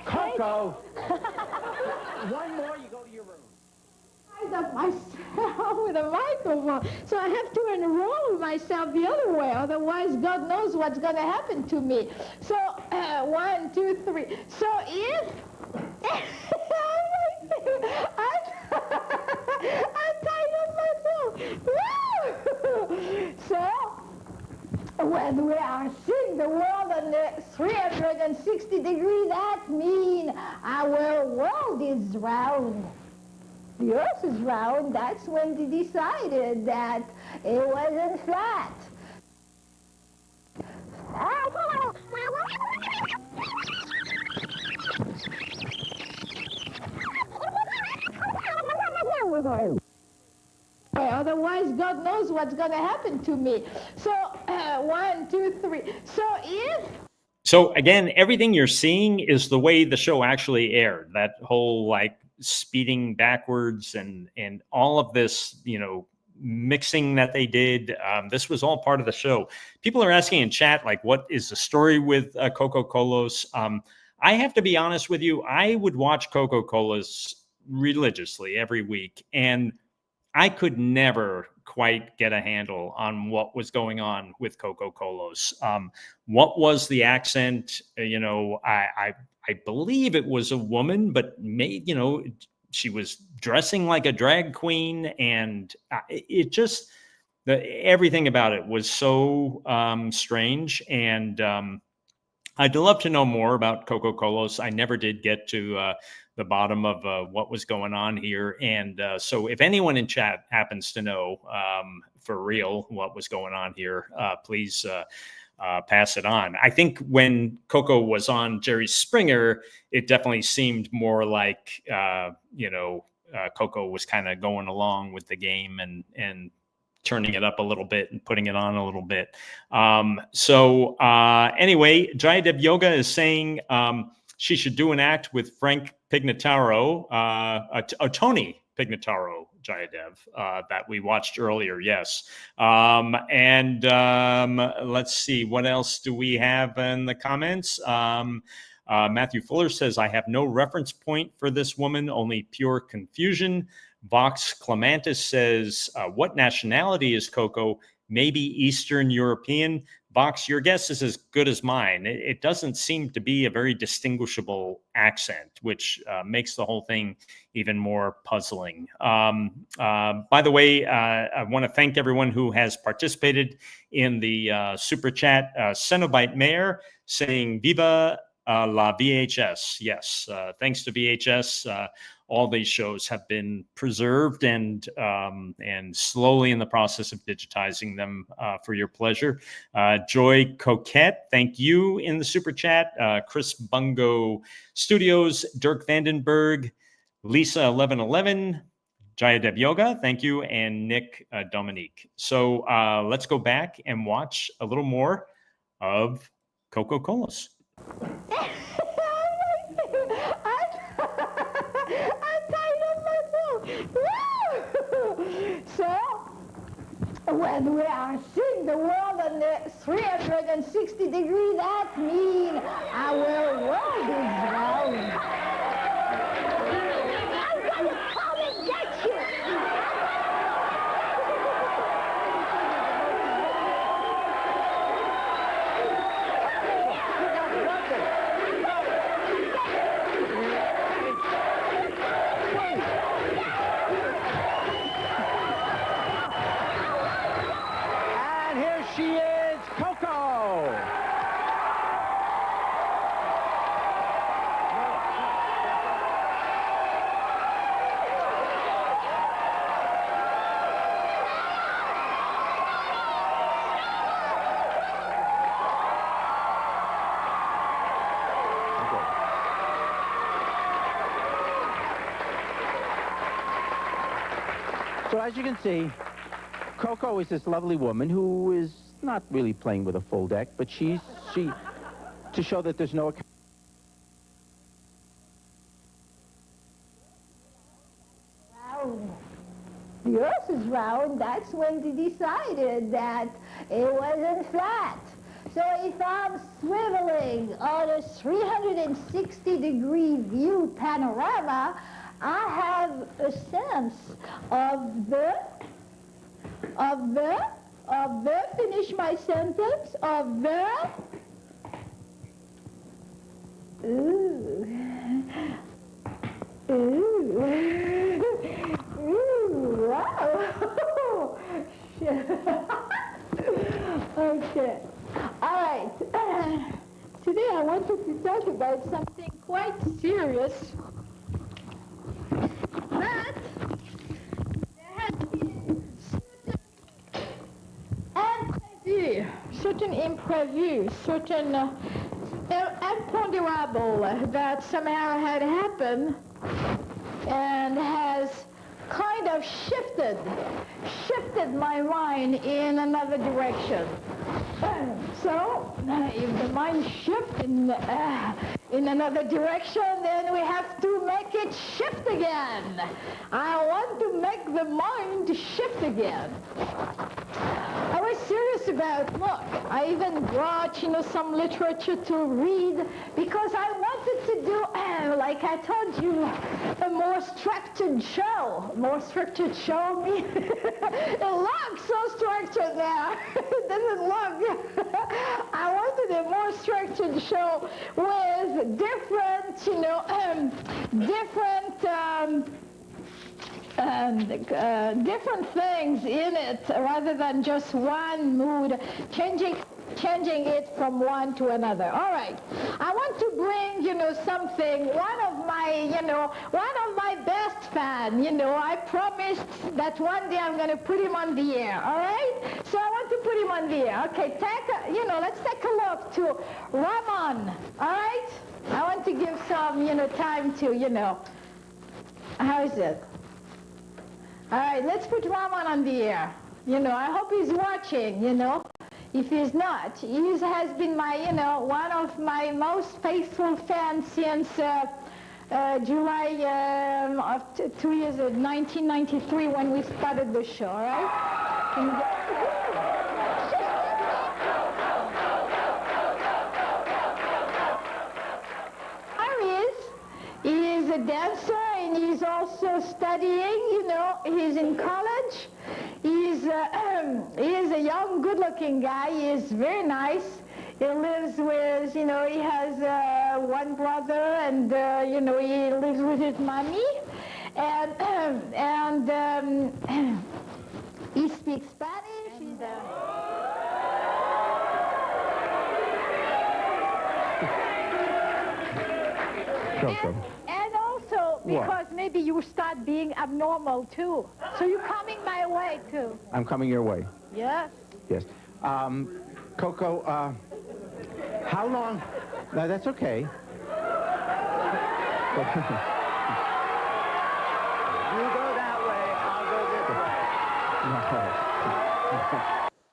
Coco! One more, you go to your room. Up myself with a microphone, so I have to enroll myself the other way, otherwise God knows what's going to happen to me. So 1, 2, 3. So if I tied up myself. So when we are seeing the world on 360 degrees, that means our world is round. The earth is round. That's when they decided that it wasn't flat. Otherwise, God knows what's going to happen to me. So 1, 2, 3. So again, everything you're seeing is the way the show actually aired. That whole like speeding backwards and all of this, you know, mixing that they did. This was all part of the show. People are asking in chat, like, what is the story with Coco Colos? I have to be honest with you. I would watch Coco Colos religiously every week, and I could never quite get a handle on what was going on with Coco Colos. What was the accent? You know, I believe it was a woman, but you know, she was dressing like a drag queen, and it just everything about it was so strange. And I'd love to know more about Coco Colos. I never did get to the bottom of what was going on here. And so if anyone in chat happens to know for real what was going on here, please pass it on. I think when Coco was on Jerry Springer, it definitely seemed more like, Coco was kind of going along with the game and turning it up a little bit and putting it on a little bit. Anyway, Jayadeb Yoga is saying she should do an act with Frank Pignataro, Tony Pignataro, Jayadeb, that we watched earlier. Yes. Let's see, what else do we have in the comments? Matthew Fuller says, I have no reference point for this woman, only pure confusion. Vox Clementis says, what nationality is Coco? Maybe Eastern European. Vox, your guess is as good as mine. It doesn't seem to be a very distinguishable accent, which makes the whole thing even more puzzling. By the way, I want to thank everyone who has participated in the Super Chat. Cenobite Mayor saying, Viva la VHS. Yes, thanks to VHS, all these shows have been preserved and slowly in the process of digitizing them for your pleasure. Joy Coquette, thank you in the Super Chat. Chris Bungo Studios, Dirk Vandenberg, Lisa 1111, Jayadeb Yoga, thank you, and Nick Dominique. So let's go back and watch a little more of Coco Colos. So, when we are seeing the world on 360 degrees, that means our world is round. I'm going to come and get you. And here she is, Coco. So as you can see, Coco is this lovely woman who is not really playing with a full deck, but she to show that there's no. The Earth is round. That's when they decided that it wasn't flat. So if I'm swiveling on a 360-degree view panorama, I have a sense of the, finish my sentence, of the, ooh, wow. Okay. All right. Today I wanted to talk about something quite serious. But there has been certain imprévus, certain imponderable that somehow had happened and has kind of shifted my mind in another direction. So, if the mind shifts in another direction, then we have to make it shift again. I want to make the mind shift again. I was serious about, look, I even brought, some literature to read because I wanted to do, like I told you, a more structured show. More structured show means it looks so structured now. It doesn't look. I wanted a more structured show with different, different things in it rather than just one mood, changing it from one to another. All right. I want to bring, something, one of my best fans, I promised that one day I'm going to put him on the air, all right? So I want to put him on the air. Okay, let's take a look to Ramon, all right? I want to give some, time to, how is it? All right, let's put Ramon on the air. I hope he's watching, If he's not, he has been my, one of my most faithful fans since July of 2 years, 1993 when we started the show, all right? He is a dancer and he's also studying, he's in college. He's a young, good-looking guy. He is very nice. He lives with, he has one brother and, he lives with his mommy. And he speaks Spanish. And also, because maybe you start being abnormal, too. So you're coming my way, too. I'm coming your way. Yes. Yes. Coco, how long? No, that's okay. You go that way, I'll go this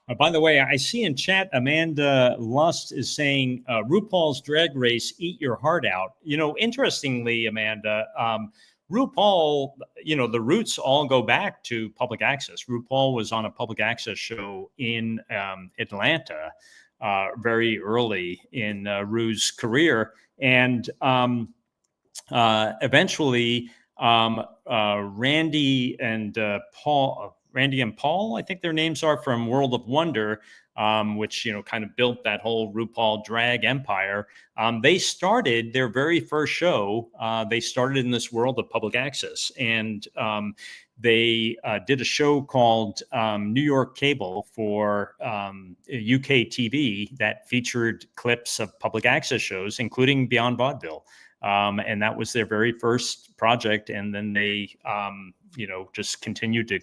way. By the way, I see in chat Amanda Lust is saying RuPaul's Drag Race, eat your heart out. Interestingly, Amanda, RuPaul, the roots all go back to public access. RuPaul was on a public access show in Atlanta very early in Ru's career. And eventually, Randy and Paul, I think their names are, from World of Wonder, which, kind of built that whole RuPaul drag empire. They started their very first show. They started in this world of public access, and they did a show called New York Cable for UK TV that featured clips of public access shows, including Beyond Vaudeville. And that was their very first project. And then they, just continued to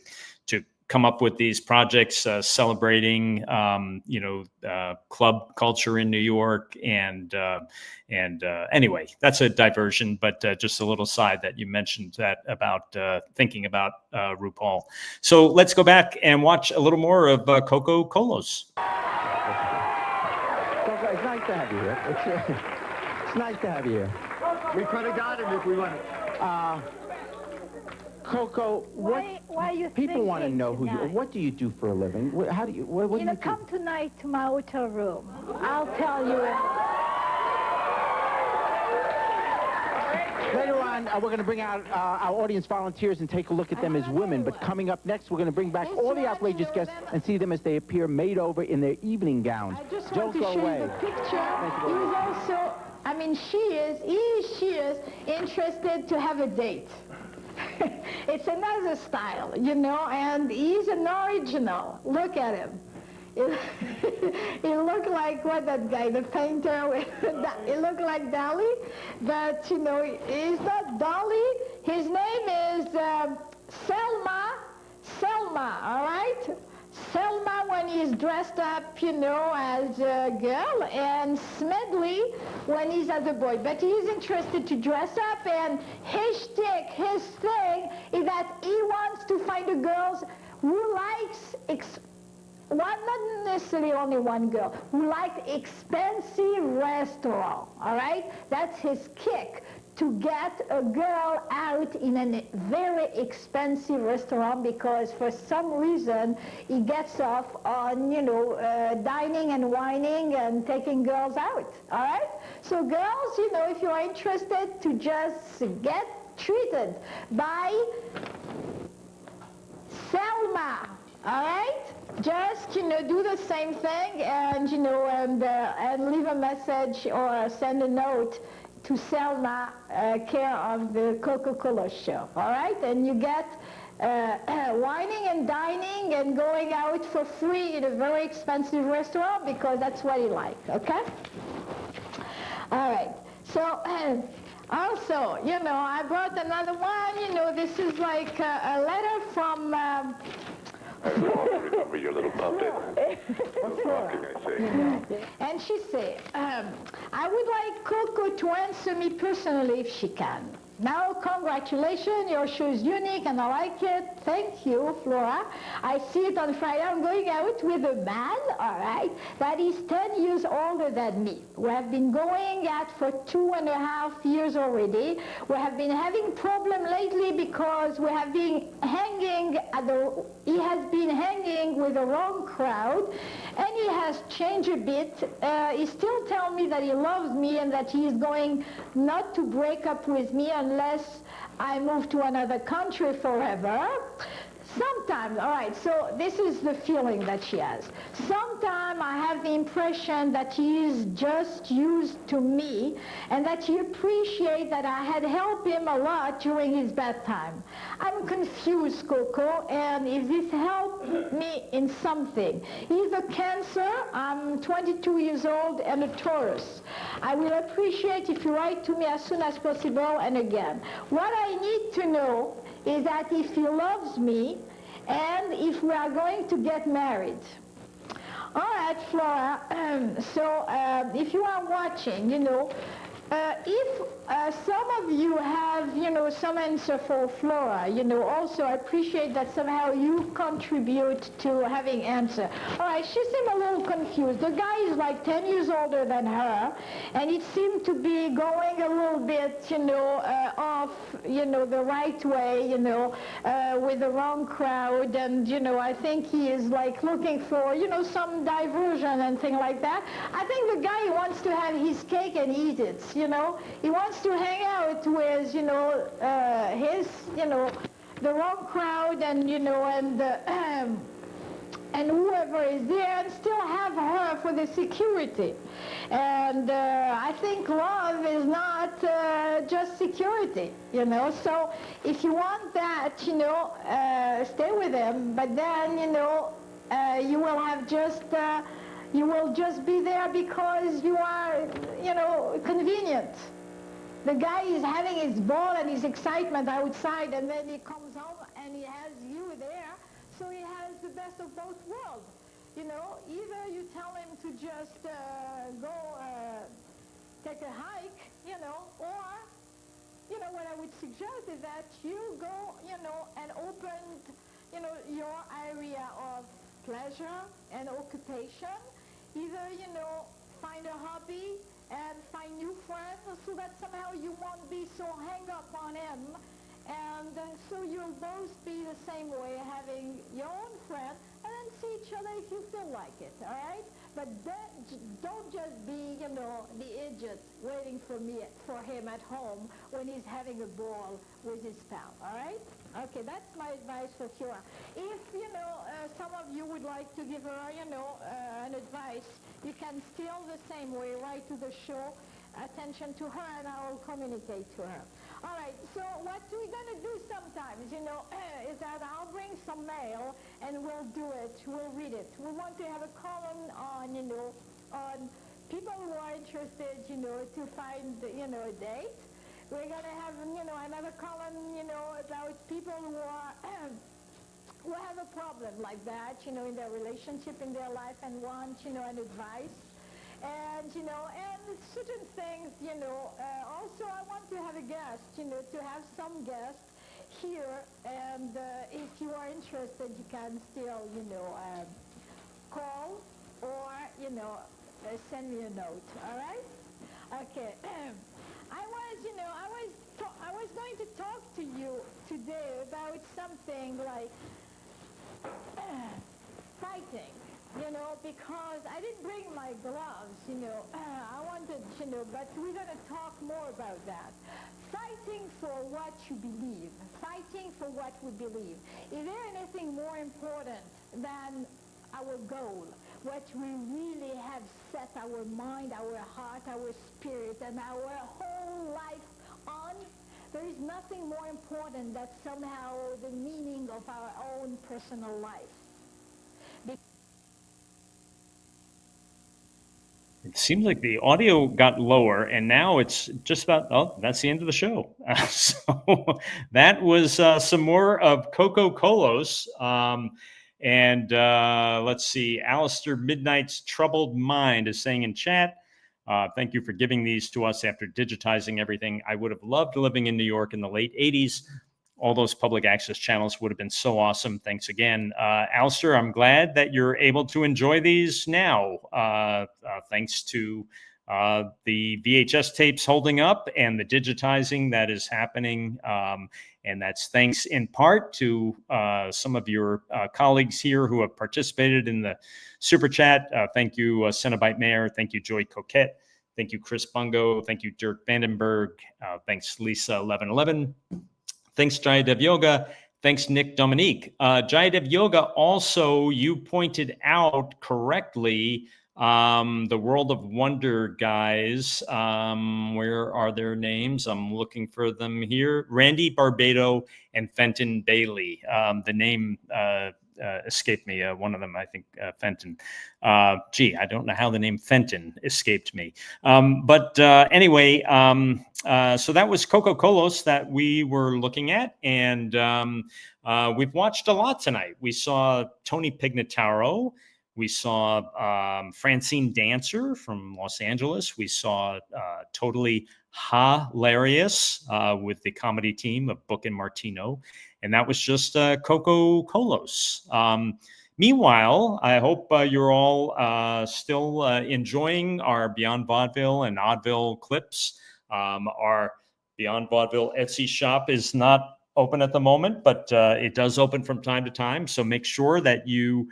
come up with these projects celebrating, club culture in New York. And anyway, that's a diversion, but just a little side that you mentioned that about thinking about RuPaul. So let's go back and watch a little more of Coco Colos. Coco, it's nice to have you here. It's nice to have you here. We could have got him if we wanted. Coco, why you people want to thinking know who you. tonight? What do you do for a living? How do you? What do you do? Come tonight to my hotel room. I'll tell you. Later on, we're going to bring out our audience volunteers and take a look at them as women. But coming up next, we're going to bring back all the outrageous guests and see them as they appear made over in their evening gowns. I just Don't want to go show away. you the picture. He's also, I mean, she is interested to have a date. It's another style, and he's an original. Look at him. He looked like that guy, the painter. He looked like Dali, but he's not Dali. His name is Selma, all right? Selma when he's dressed up, as a girl, and Smedley when he's as a boy. But he's interested to dress up, and his thing is that he wants to find a girl who likes not necessarily only one girl, who likes expensive restaurant, all right? That's his kick, to get a girl out in a very expensive restaurant because for some reason he gets off on, dining and wining and taking girls out, all right? So girls, if you are interested to just get treated by Selma, all right? Just, do the same thing and, and leave a message or send a note to Selma, care of the Coco Colos show, all right? And you get wining and dining and going out for free in a very expensive restaurant because that's what he likes, okay? All right, so also, I brought another one, this is like a letter from... Remember your little puppet. Walking, I say. And she said, I would like Coco to answer me personally if she can. Now, congratulations, your show is unique and I like it. Thank you, Flora. I see it on Friday. I'm going out with a man, all right, that is 10 years older than me. We have been going out for 2.5 years already. We have been having problem lately because we have been hanging he has been hanging with the wrong crowd and he has changed a bit. He still tells me that he loves me and that he is going not to break up with me unless I move to another country forever. Sometimes, all right, so this is the feeling that she has. Sometimes I have the impression that he is just used to me and that he appreciates that I had helped him a lot during his bad time. I'm confused, Coco, and if this helped me in something. He's a Cancer, I'm 22 years old and a Taurus. I will appreciate if you write to me as soon as possible and again. What I need to know is that if he loves me and if we are going to get married. All right, Flora, if you are watching, if some of you have, some answer for Flora, also I appreciate that somehow you contribute to having answer. All right, she seemed a little confused. The guy is like 10 years older than her, and it seemed to be going a little bit, off, the right way, with the wrong crowd, and, I think he is like looking for, some diversion and thing like that. I think the guy wants to have his cake and eat it. He wants to hang out with, his, the wrong crowd and, and whoever is there and still have her for the security. And I think love is not just security, So if you want that, stay with him, but then, you will have just... you will just be there because you are, convenient. The guy is having his ball and his excitement outside, and then he comes home and he has you there, so he has the best of both worlds. Either you tell him to just go take a hike, or, what I would suggest is that you go, and open, your area of pleasure and occupation. Either, find a hobby and find new friends so that somehow you won't be so hung up on him. And so you'll both be the same way, having your own friend, and then see each other if you feel like it, all right? But don't just be, the idiot waiting for him at home when he's having a ball with his pal, all right? Okay, that's my advice for sure. If, some of you would like to give her, an advice, you can still the same way write to the show, attention to her, and I will communicate to her. All right, so what we're going to do sometimes, is that I'll bring some mail and we'll do it. We'll read it. We want to have a column on, on people who are interested, to find, a date. We're going to have, another column, about people who are, who have a problem like that, in their relationship, in their life, and want, an advice. And, and certain things, also I want to have a guest, to have some guests here. And if you are interested, you can still, call or, send me a note, all right? Okay. I was going to talk to you today about something like fighting. Because I didn't bring my gloves, I wanted, but we're going to talk more about that. Fighting for what you believe. Fighting for what we believe. Is there anything more important than our goal? What we really have set our mind, our heart, our spirit, and our whole life on? There is nothing more important than somehow the meaning of our own personal life. It seems like the audio got lower, and now it's just about, that's the end of the show. So that was some more of Coco Colos. And let's see, Alistair Midnight's Troubled Mind is saying in chat, thank you for giving these to us after digitizing everything. I would have loved living in New York in the late 80s. All those public access channels would have been so awesome. Thanks again. Alistair, I'm glad that you're able to enjoy these now, thanks to the VHS tapes holding up and the digitizing that is happening. And that's thanks in part to some of your colleagues here who have participated in the Super Chat. Thank you, Cenobite Mayor. Thank you, Joy Coquette. Thank you, Chris Bungo. Thank you, Dirk Vandenberg. Thanks, Lisa1111. Thanks, Jayadev Yoga. Thanks, Nick Dominique. Jayadev Yoga, also, you pointed out correctly the World of Wonder guys. Where are their names? I'm looking for them here. Randy Barbado and Fenton Bailey. The name escaped me. One of them, I think, Fenton. I don't know how the name Fenton escaped me. But anyway, so that was Coco Colos that we were looking at. And we've watched a lot tonight. We saw Tony Pignataro. We saw Francine Dancer from Los Angeles. We saw Totally Hilarious with the comedy team of Book and Martino. And that was just Coco Colos. Meanwhile, I hope you're all still enjoying our Beyond Vaudeville and Oddville clips. Our Beyond Vaudeville Etsy shop is not open at the moment, but it does open from time to time. So make sure that you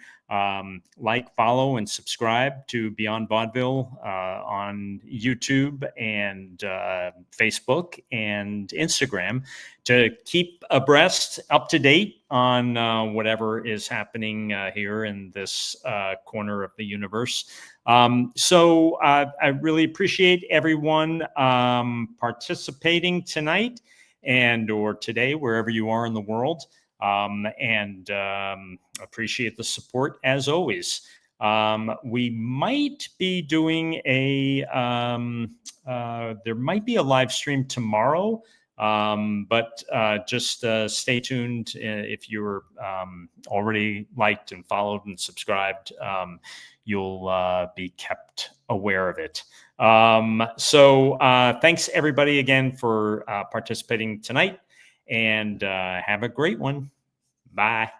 like, follow, and subscribe to Beyond Vaudeville on YouTube and Facebook and Instagram to keep abreast, up to date on whatever is happening here in this corner of the universe. So I really appreciate everyone participating tonight and or today, wherever you are in the world. And appreciate the support as always. We might be doing there might be a live stream tomorrow But just stay tuned. If you're already liked and followed and subscribed, you'll be kept aware of it. So thanks everybody again for participating tonight, and have a great one. Bye.